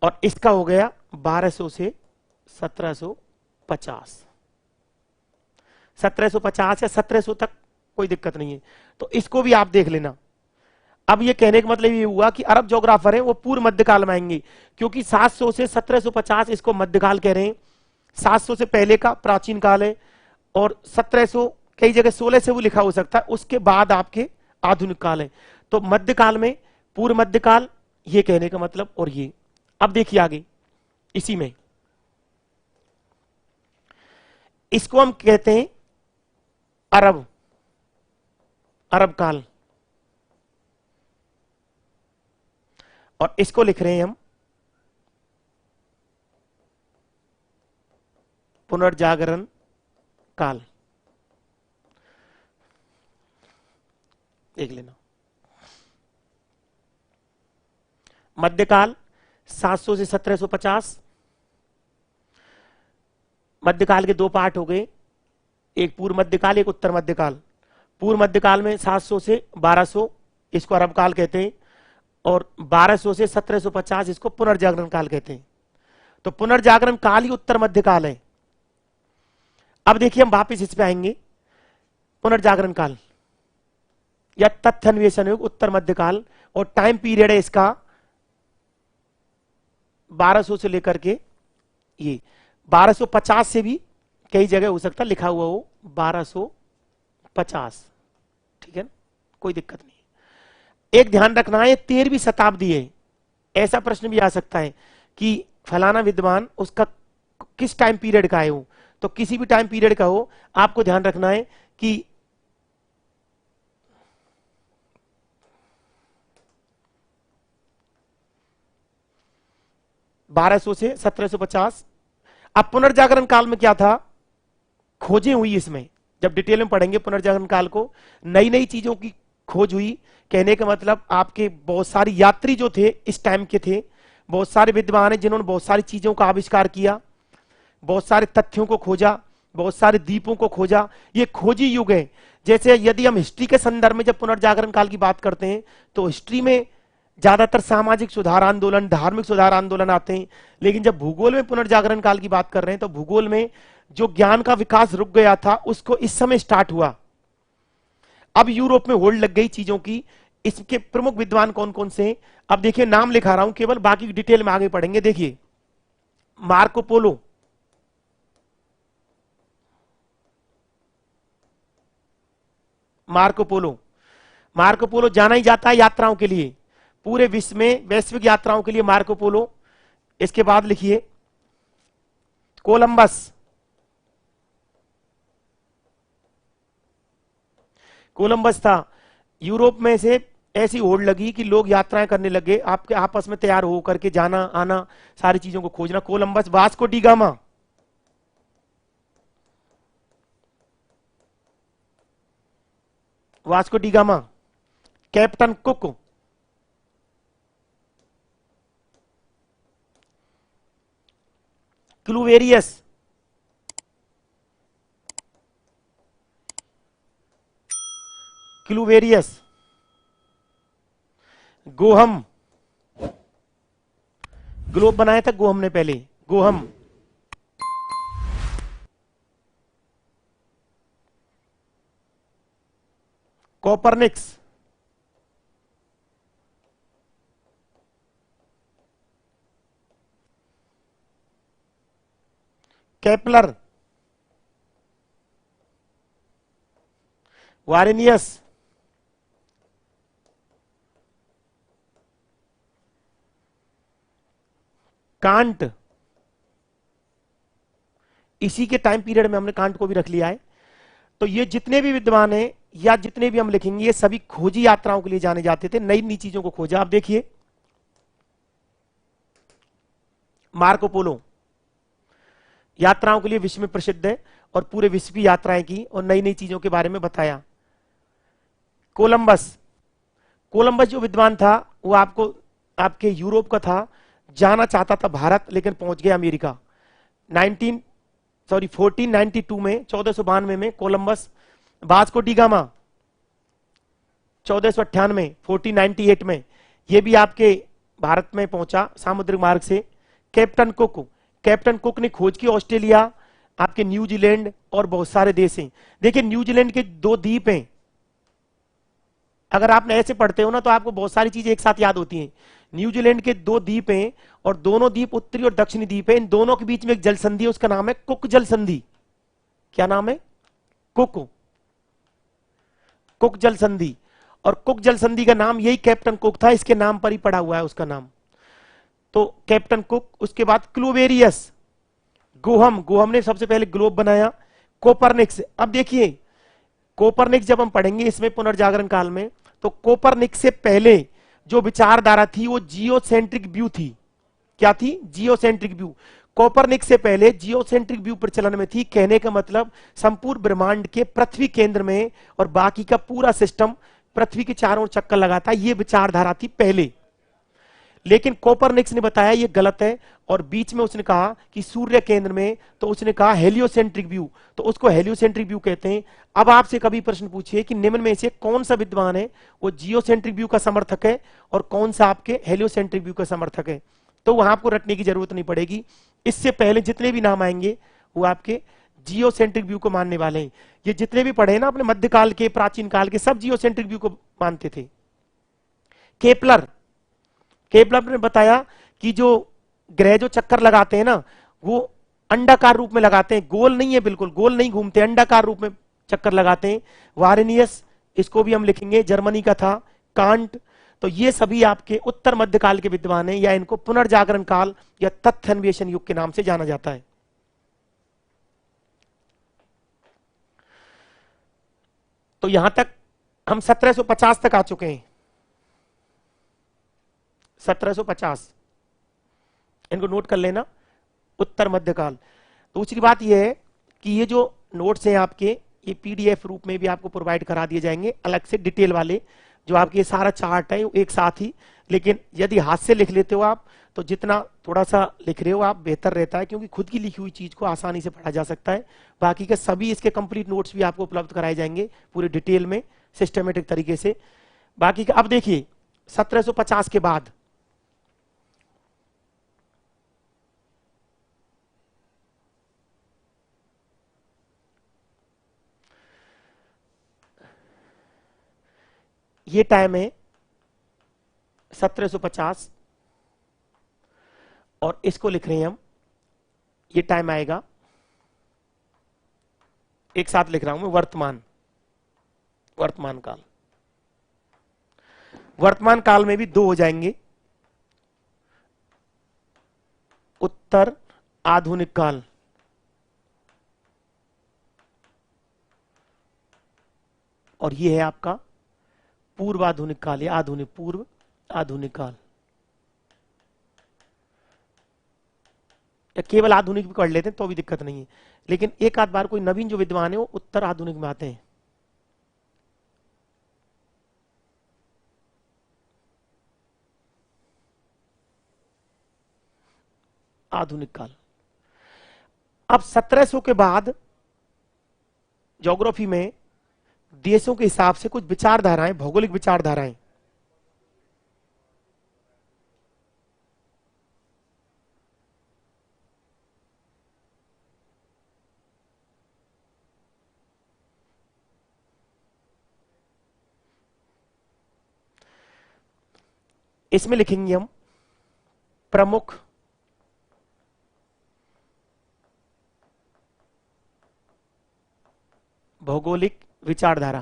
और इसका हो गया 1200 से 1750। 1750 या 1700 तक कोई दिक्कत नहीं है, तो इसको भी आप देख लेना। अब ये कहने का मतलब ये हुआ कि अरब जोग्राफर है वो पूर्व मध्यकाल में आएंगे, क्योंकि 700 से 1750 इसको मध्यकाल कह रहे हैं। 700 से पहले का प्राचीन काल है, और 1700 कई जगह 16 से वो लिखा हो सकता है, उसके बाद आपके आधुनिक काल है। तो मध्यकाल में पूर्व मध्यकाल, ये कहने का मतलब, और ये अब देखिए आगे इसी में, इसको हम कहते हैं अरब, अरब काल, और इसको लिख रहे हैं हम पुनर्जागरण काल। देख लेना, मध्यकाल 700 से 1750, मध्यकाल के दो पार्ट हो गए, एक पूर्व मध्यकाल एक उत्तर मध्यकाल। पूर्व मध्यकाल में 700 से 1200 इसको अरब काल कहते हैं, और 1200 से 1750 इसको पुनर्जागरण काल कहते हैं। तो पुनर्जागरण काल ही उत्तर मध्यकाल है। अब देखिए हम वापिस इस पे आएंगे, पुनर्जागरण काल या तथ्य अन्वेषण युग उत्तर मध्यकाल, और टाइम पीरियड है इसका 1200 से लेकर के ये 1250 से भी कई जगह हो सकता लिखा हुआ हो 1250, ठीक है, कोई दिक्कत नहीं। एक ध्यान रखना है, 13वीं शताब्दी है। ऐसा प्रश्न भी आ सकता है कि फलाना विद्वान उसका किस टाइम पीरियड का है, हो तो किसी भी टाइम पीरियड का हो, आपको ध्यान रखना है कि (1200 से 1750). अब पुनर्जागरण काल में क्या था, खोजें हुई इसमें, जब डिटेल में पढ़ेंगे पुनर्जागरण काल को, नई नई चीजों की खोज हुई। कहने का मतलब आपके बहुत सारे यात्री जो थे इस टाइम के थे, बहुत सारे विद्वान हैं जिन्होंने बहुत सारी चीजों का आविष्कार किया, बहुत सारे तथ्यों को खोजा, बहुत सारे द्वीपों को खोजा। ये खोजी युग है। जैसे यदि हम हिस्ट्री के संदर्भ में जब पुनर्जागरण काल की बात करते हैं, तो हिस्ट्री में ज्यादातर सामाजिक सुधार आंदोलन, धार्मिक सुधार आंदोलन आते हैं। लेकिन जब भूगोल में पुनर्जागरण काल की बात कर रहे हैं तो भूगोल में जो ज्ञान का विकास रुक गया था उसको इस समय स्टार्ट हुआ। अब यूरोप में होल्ड लग गई चीजों की। इसके प्रमुख विद्वान कौन कौन से हैं? अब देखिए नाम लिखा रहा हूं केवल, बाकी डिटेल में आगे पढ़ेंगे। देखिए Marco Polo, Marco Polo, Marco Polo जाना ही जाता है यात्राओं के लिए, पूरे विश्व में वैश्विक यात्राओं के लिए मार्को पोलो। इसके बाद लिखिए कोलंबस, कोलंबस था। यूरोप में से ऐसी होड़ लगी कि लोग यात्राएं करने लगे, आपके आपस में तैयार हो करके जाना आना, सारी चीजों को खोजना। Columbus. Vasco da Gama, Vasco da Gama. Captain Cook, Cluverius, Cluverius. गोहम, ग्लोब बनाया था गोहम ने पहले, गोहम। कोपरनिक्स, केपलर, वारेनियस, कांट। इसी के टाइम पीरियड में हमने कांट को भी रख लिया है। तो ये जितने भी विद्वान हैं या जितने भी हम लिखेंगे ये सभी खोजी यात्राओं के लिए जाने जाते थे, नई नई चीजों को खोजा। आप देखिए मार्को पोलो यात्राओं के लिए विश्व में प्रसिद्ध है और पूरे विश्व की यात्राएं की और नई नई चीजों के बारे में बताया। कोलंबस, कोलंबस जो विद्वान था वो आपको आपके यूरोप का था, जाना चाहता था भारत लेकिन पहुंच गया अमेरिका। 1492 में 1492 में कोलंबस। वास्को डी गामा 1498, 1498 में ये भी आपके भारत में पहुंचा सामुद्रिक मार्ग से। कैप्टन कुक, कैप्टन कुक ने खोज की ऑस्ट्रेलिया, आपके न्यूजीलैंड और बहुत सारे देश हैं। देखिए न्यूजीलैंड के 2 द्वीप हैं, अगर आप ऐसे पढ़ते हो ना तो आपको बहुत सारी चीजें एक साथ याद होती हैं। न्यूजीलैंड के 2 द्वीप हैं और दोनों द्वीप उत्तरी और दक्षिणी द्वीप हैं। इन दोनों के बीच में एक जल संधि है, उसका नाम है कुक जल संधि। क्या नाम है? कुक, कुक जल संधि। और कुक जल संधि का नाम यही कैप्टन कुक था, इसके नाम पर ही पड़ा हुआ है उसका नाम। तो कैप्टन कुक। उसके बाद क्लूवेरियस, गोहम, गोहम ने सबसे पहले ग्लोब बनाया। कोपरनिक्स, अब देखिए कोपरनिक्स जब हम पढ़ेंगे इसमें पुनर्जागरण काल में, तो कोपरनिक्स से पहले जो विचारधारा थी वो जियोसेंट्रिक व्यू थी। क्या थी? Geocentric view. कोपरनिक्स से पहले जियोसेंट्रिक व्यू प्रचलन में थी। कहने का मतलब संपूर्ण ब्रह्मांड के पृथ्वी केंद्र में और बाकी का पूरा सिस्टम पृथ्वी के चारों ओर चक्कर लगाता, ये विचारधारा थी पहले। लेकिन कोपरनिक्स ने बताया ये गलत है और बीच में उसने कहा कि सूर्य केंद्र में, तो उसने कहा हेलियोसेंट्रिक व्यू, तो उसको हेलियोसेंट्रिक व्यू कहते हैं। अब आपसे कभी प्रश्न पूछिए कि निम्न में से कौन सा विद्वान है वो जियोसेंट्रिक व्यू का समर्थक है और कौन सा आपके हेलियोसेंट्रिक व्यू का समर्थक है, तो वहां आपको रटने की जरूरत नहीं पड़ेगी। इससे पहले जितने भी नाम आएंगे वो आपके जियोसेंट्रिक व्यू को मानने वाले हैं। ये जितने भी पढ़े ना अपने मध्यकाल के, प्राचीन काल के, सब जियोसेंट्रिक व्यू को मानते थे। केपलर, केपलर ने बताया कि जो ग्रह जो चक्कर लगाते हैं ना वो अंडाकार रूप में लगाते हैं, गोल नहीं है, बिल्कुल गोल नहीं घूमते, अंडाकार रूप में चक्कर लगाते हैं। वारेनियस, इसको भी हम लिखेंगे, जर्मनी का था। कांट, तो ये सभी आपके उत्तर मध्यकाल के विद्वान हैं या इनको पुनर्जागरण काल या तथ्य अन्वेषण युग के नाम से जाना जाता है। तो यहां तक हम 1750 तक आ चुके हैं। 1750 इनको नोट कर लेना, उत्तर मध्यकाल। दूसरी बात यह है कि ये जो नोट्स हैं आपके, ये पीडीएफ रूप में भी आपको प्रोवाइड करा दिए जाएंगे अलग से डिटेल वाले, जो आपके सारा चार्ट है एक साथ ही। लेकिन यदि हाथ से लिख लेते हो आप तो जितना थोड़ा सा लिख रहे हो आप बेहतर रहता है, क्योंकि खुद की लिखी हुई चीज को आसानी से पढ़ा जा सकता है। बाकी के सभी इसके कंप्लीट नोट्स भी आपको उपलब्ध कराए जाएंगे पूरे डिटेल में, सिस्टमेटिक तरीके से। बाकी का अब देखिए 1750 के बाद। ये टाइम है 1750 और इसको लिख रहे हैं हम, ये टाइम आएगा, एक साथ लिख रहा हूं मैं, वर्तमान, वर्तमान काल। वर्तमान काल में भी दो हो जाएंगे, उत्तर आधुनिक काल और ये है आपका पूर्व आधुनिक काल या आधुनिक पूर्व आधुनिक काल, या केवल आधुनिक भी कर लेते हैं तो भी दिक्कत नहीं है, लेकिन एक आध बार कोई नवीन जो विद्वान है वो उत्तर आधुनिक में आते हैं। आधुनिक काल। अब 1700 के बाद ज्योग्राफी में देशों के हिसाब से कुछ विचारधाराएं, भौगोलिक विचारधाराएं, इसमें लिखेंगे हम प्रमुख भौगोलिक विचारधारा।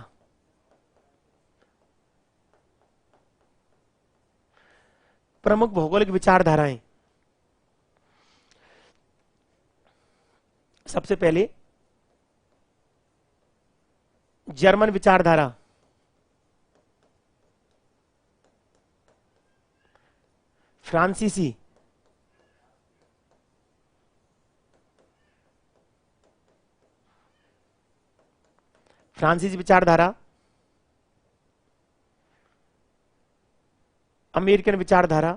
प्रमुख भौगोलिक विचारधाराएं, सबसे पहले जर्मन विचारधारा, फ्रांसीसी, फ्रांसीसी विचारधारा, अमेरिकन विचारधारा,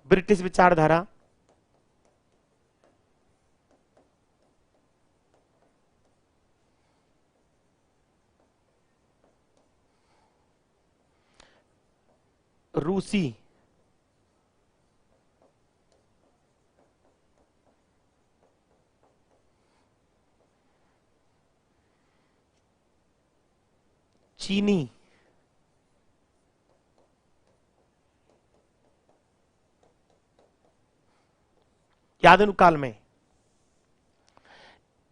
ब्रिटिश विचारधारा, रूसी, चीनी, आधुनिक काल में।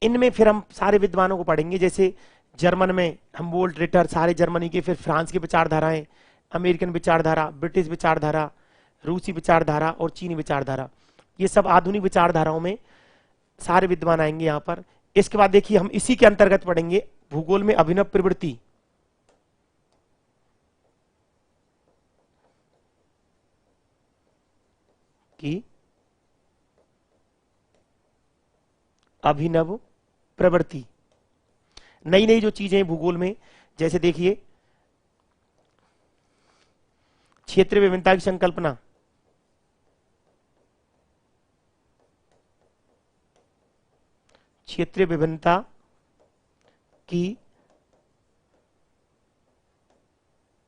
इनमें फिर हम सारे विद्वानों को पढ़ेंगे, जैसे जर्मन में हमबोल्ट, रिटर, सारे जर्मनी के, फिर फ्रांस की विचारधाराएं, अमेरिकन विचारधारा, ब्रिटिश विचारधारा, रूसी विचारधारा और चीनी विचारधारा। ये सब आधुनिक विचारधाराओं में सारे विद्वान आएंगे यहां पर। इसके बाद देखिए हम इसी के अंतर्गत पढ़ेंगे भूगोल में अभिनव प्रवृत्ति की, अभिनव प्रवृत्ति, नई नई जो चीजें हैं भूगोल में, जैसे देखिए क्षेत्र विभिन्नता की संकल्पना, क्षेत्रीय विभिन्नता की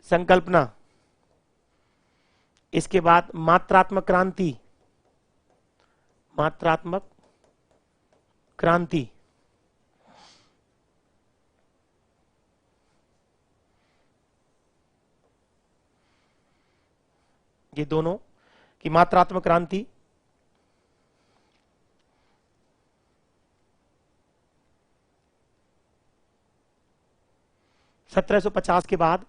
संकल्पना। इसके बाद मात्रात्मक क्रांति, मात्रात्मक क्रांति, ये दोनों की मात्रात्मक क्रांति, सत्रह सौ 50 के बाद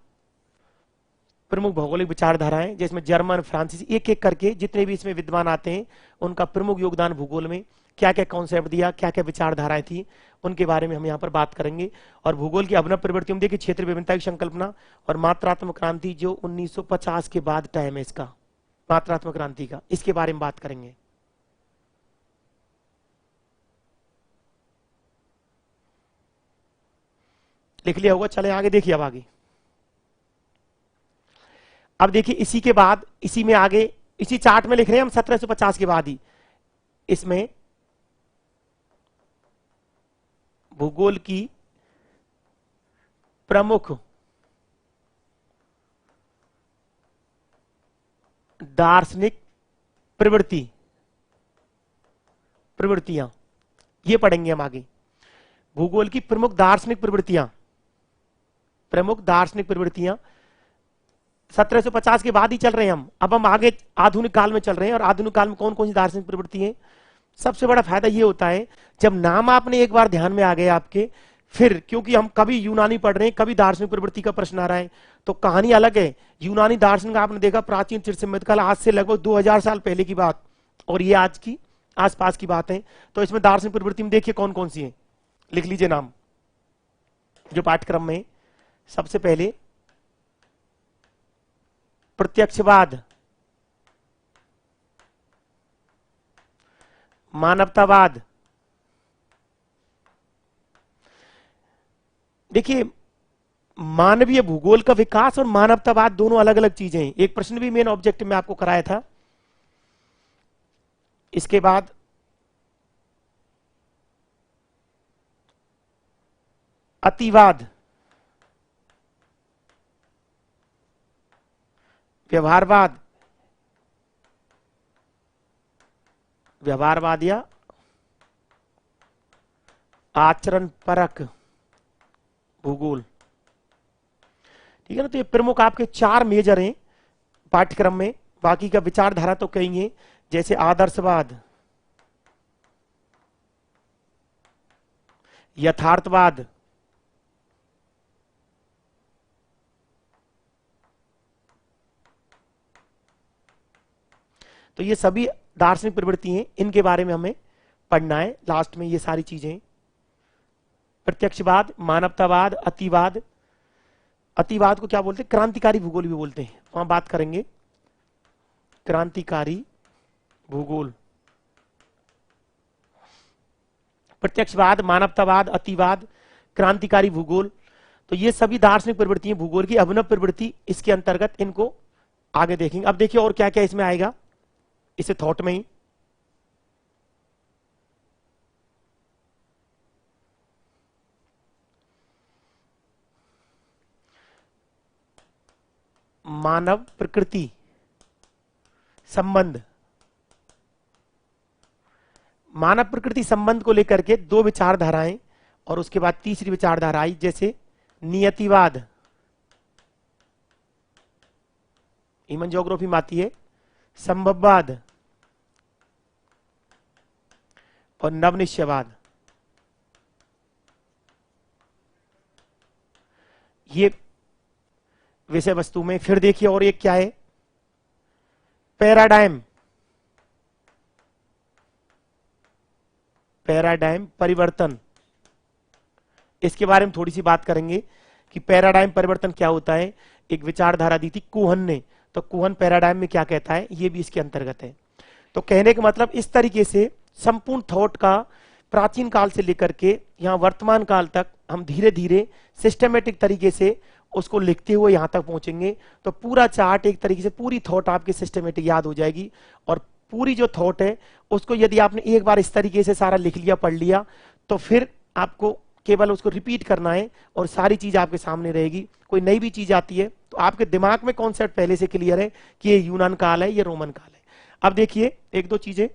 प्रमुख भौगोलिक विचारधाराएं, जिसमें जर्मन, फ्रांसीसी, एक एक करके जितने भी इसमें विद्वान आते हैं उनका प्रमुख योगदान भूगोल में, क्या क्या कॉन्सेप्ट दिया, क्या क्या विचारधाराएं थी, उनके बारे में हम यहाँ पर बात करेंगे। और भूगोल की अभिनव प्रवृत्ति में देखिए क्षेत्र विभिन्नता की संकल्पना और मात्रात्मक क्रांति, जो 1950 के बाद टाइम है इसका, मात्रात्मक क्रांति का, इसके बारे में बात करेंगे। लिख लिया होगा, चले आगे देखिए। अब आगे, अब देखिए इसी के बाद, इसी में आगे, इसी चार्ट में लिख रहे हैं हम 1750 के बाद ही, इसमें भूगोल की प्रमुख दार्शनिक प्रवृत्तियां, ये पढ़ेंगे हम आगे। भूगोल की प्रमुख दार्शनिक प्रवृत्तियां 1750 के बाद ही चल रहे हैं हम। अब हम आगे आधुनिक काल में चल रहे हैं, और आधुनिक काल में कौन कौन सी दार्शनिक प्रवृत्ति है। सबसे बड़ा फायदा ये होता है जब नाम आपने एक बार ध्यान में आ गए आपके, फिर क्योंकि हम कभी यूनानी पढ़ रहे हैं, कभी दार्शनिक प्रवृत्ति का प्रश्न आ रहा है, तो कहानी अलग है। यूनानी दार्शनिक आपने देखा प्राचीन त्रिसंवेद काल, आज से लगभग 2000 साल पहले की बात, और ये आज की आसपास की बात है। तो इसमें दार्शनिक प्रवृत्ति में देखिए कौन कौन सी है, लिख लीजिए नाम जो पाठ्यक्रम में। सबसे पहले प्रत्यक्षवाद, मानवतावाद। देखिए मानवीय भूगोल का विकास और मानवतावाद दोनों अलग अलग चीजें हैं। एक प्रश्न भी मेन ऑब्जेक्टिव में आपको कराया था। इसके बाद अतिवाद, व्यवहारवाद या आचरण परक भूगोल, ठीक है ना। तो ये प्रमुख आपके 4 मेजर हैं पाठ्यक्रम में। बाकी का विचारधारा तो कई है, जैसे आदर्शवाद, यथार्थवाद, तो ये सभी दार्शनिक प्रवृत्ति हैं, इनके बारे में हमें पढ़ना है लास्ट में ये सारी चीजें। प्रत्यक्षवाद, मानवतावाद, अतिवाद। अतिवाद को क्या बोलते हैं? क्रांतिकारी भूगोल भी बोलते हैं, वहां बात करेंगे। क्रांतिकारी भूगोल, प्रत्यक्षवाद, मानवतावाद, अतिवाद, क्रांतिकारी भूगोल, तो ये सभी दार्शनिक प्रवृत्ति हैं भूगोल की। अभिनव प्रवृत्ति इसके अंतर्गत, इनको आगे देखेंगे। अब देखिए और क्या क्या इसमें आएगा, इसे थॉट में ही। मानव प्रकृति संबंध, मानव प्रकृति संबंध को लेकर के 2 विचारधाराएं, और उसके बाद तीसरी विचारधारा आई जैसे नियतिवाद, ह्यूमन ज्योग्राफी में आती है, संभववाद और नवनिश्चयवाद। ये विषय वस्तु में। फिर देखिए और एक क्या है, पैराडाइम, परिवर्तन। इसके बारे में थोड़ी सी बात करेंगे कि पैराडाइम परिवर्तन क्या होता है। एक विचारधारा दी थी कुहन ने, तो कुहन पैराडाइम में क्या कहता है, ये भी इसके अंतर्गत है। तो कहने का मतलब इस तरीके से संपूर्ण थॉट का प्राचीन काल से लेकर के यहां वर्तमान काल तक हम धीरे धीरे सिस्टमेटिक तरीके से उसको लिखते हुए यहां तक पहुंचेंगे। तो पूरा चार्ट एक तरीके से, पूरी थॉट आपकी सिस्टमेटिक याद हो जाएगी। और पूरी जो थॉट है उसको यदि आपने एक बार इस तरीके से सारा लिख लिया, पढ़ लिया, तो फिर आपको केवल उसको रिपीट करना है और सारी चीज आपके सामने रहेगी। कोई नई भी चीज आती है तो आपके दिमाग में कॉन्सेप्ट पहले से क्लियर है कि ये यूनान काल है, ये रोमन काल है। अब देखिए 1-2 चीजें।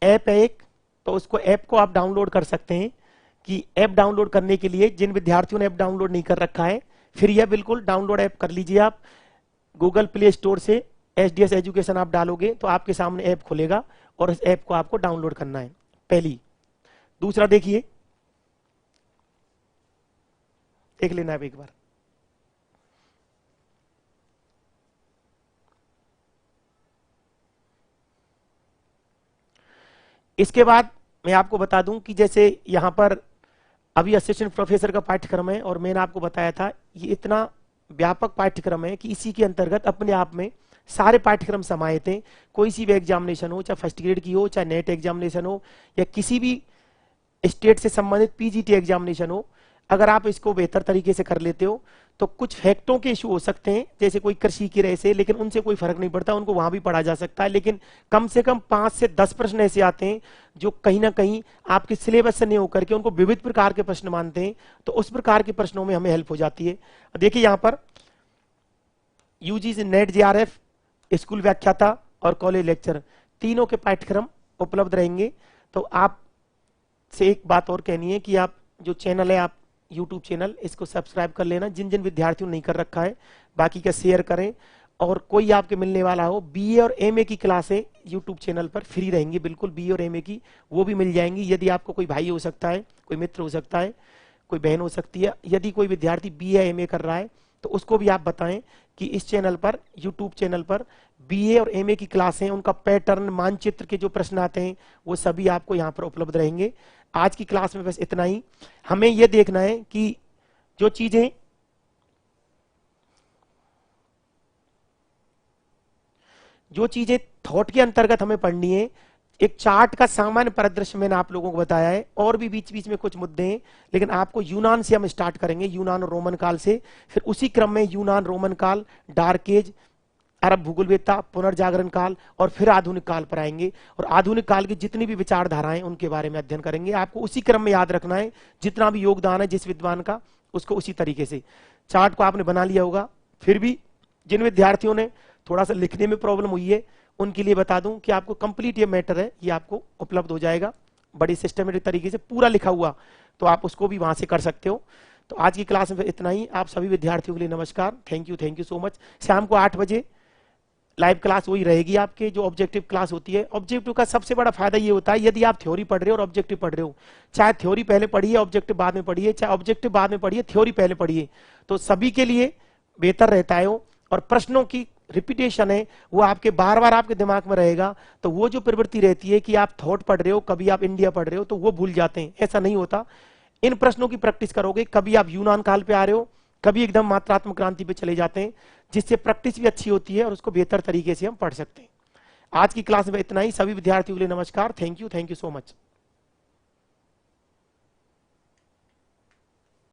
ऐप है एक, तो उसको ऐप को आप डाउनलोड कर सकते हैं। कि ऐप डाउनलोड करने के लिए जिन विद्यार्थियों ने ऐप डाउनलोड नहीं कर रखा है, फिर यह बिल्कुल डाउनलोड ऐप कर लीजिए आप। गूगल प्ले स्टोर से एचडीएस एजुकेशन आप डालोगे तो आपके सामने ऐप खुलेगा और इस ऐप को आपको डाउनलोड करना है, पहली। दूसरा देखिए, देख लेना आप एक बार। इसके बाद मैं आपको बता दूं कि जैसे यहां पर अभी असिस्टेंट प्रोफेसर का पाठ्यक्रम है, और मैंने आपको बताया था ये इतना व्यापक पाठ्यक्रम है कि इसी के अंतर्गत अपने आप में सारे पाठ्यक्रम समाये थे। कोई सी भी एग्जामिनेशन हो, चाहे फर्स्ट ग्रेड की हो, चाहे नेट एग्जामिनेशन हो, या किसी भी स्टेट से संबंधित पीजीटी एग्जामिनेशन हो, अगर आप इसको बेहतर तरीके से कर लेते हो तो कुछ फैक्टों के इशू हो सकते हैं, जैसे कोई कृषि की रह से, लेकिन उनसे कोई फर्क नहीं पड़ता, उनको वहां भी पढ़ा जा सकता है। लेकिन कम से कम 5 से 10 प्रश्न ऐसे आते हैं जो कहीं ना कहीं आपके सिलेबस से नहीं होकर के उनको विविध प्रकार के प्रश्न मानते हैं, तो उस प्रकार के प्रश्नों में हमें हेल्प हो जाती है। देखिए यहाँ पर यूजीसी नेट जेआरएफ, स्कूल व्याख्याता और कॉलेज लेक्चर तीनों के पाठ्यक्रम उपलब्ध रहेंगे। तो आप से एक बात और कहनी है कि आप जो चैनल है, आप यूट्यूब चैनल, इसको सब्सक्राइब कर लेना जिन जिन विद्यार्थियों ने नहीं कर रखा है, बाकी का शेयर करें। और कोई आपके मिलने वाला हो, बीए और एमए की क्लासें यूट्यूब चैनल पर फ्री रहेंगी, बिल्कुल बीए और एमए की वो भी मिल जाएंगी। यदि आपको कोई भाई हो सकता है, कोई मित्र हो सकता है, कोई बहन हो सकती है, यदि कोई विद्यार्थी बीए एमए कर रहा है तो उसको भी आप बताएं कि इस चैनल पर, यूट्यूब चैनल पर बीए और एमए की क्लासें, उनका पैटर्न, मानचित्र के जो प्रश्न आते हैं वो सभी आपको यहाँ पर उपलब्ध रहेंगे। आज की क्लास में बस इतना ही। हमें यह देखना है कि जो चीजें थॉट के अंतर्गत हमें पढ़नी है, एक चार्ट का सामान्य परिदृश्य मैंने आप लोगों को बताया है, और भी बीच बीच में कुछ मुद्दे हैं, लेकिन आपको यूनान से हम स्टार्ट करेंगे, यूनान और रोमन काल से, फिर उसी क्रम में यूनान, रोमन काल, डार्क एज, अरब भूगोलवेत्ता, पुनर्जागरण काल, और फिर आधुनिक काल पर आएंगे। और आधुनिक काल की जितनी भी विचारधाराएं उनके बारे में अध्ययन करेंगे। आपको उसी क्रम में याद रखना है, जितना भी योगदान है जिस विद्वान का, उसको उसी तरीके से। चार्ट को आपने बना लिया होगा। फिर भी जिन विद्यार्थियों ने थोड़ा सा लिखने में प्रॉब्लम हुई है उनके लिए बता दूं कि आपको कंप्लीट ये मैटर है, ये आपको उपलब्ध हो जाएगा बड़ी सिस्टमेटिक तरीके से, पूरा लिखा हुआ, तो आप उसको भी वहां से कर सकते हो। तो आज की क्लास में इतना ही। आप सभी विद्यार्थियों के लिए नमस्कार, थैंक यू सो मच। शाम को 8 बजे लाइव क्लास वही रहेगी आपके, जो ऑब्जेक्टिव क्लास होती है। ऑब्जेक्टिव का सबसे बड़ा फायदा ये होता है, यदि आप थ्योरी पढ़ रहे हो और ऑब्जेक्टिव पढ़ रहे हो, चाहे थ्योरी पहले पढ़िए, ऑब्जेक्टिव बाद में पढ़िए, चाहे ऑब्जेक्टिव बाद में पढ़िए, थ्योरी पहले पढ़िए, तो सभी के लिए बेहतर रहता है वो। और प्रश्नों की रिपीटेशन है वो आपके बार बार आपके दिमाग में रहेगा, तो वो जो प्रवृत्ति रहती है कि आप थॉट पढ़ रहे हो, कभी आप इंडिया पढ़ रहे हो, तो वो भूल जाते हैं। ऐसा नहीं होता। इन प्रश्नों की प्रैक्टिस करोगे, कभी आप यूनान काल पे आ रहे हो, कभी एकदम मात्रात्मक क्रांति पे चले जाते हैं, जिससे प्रैक्टिस भी अच्छी होती है और उसको बेहतर तरीके से हम पढ़ सकते हैं। आज की क्लास में इतना ही। सभी विद्यार्थियों के लिए नमस्कार, थैंक यू सो मच।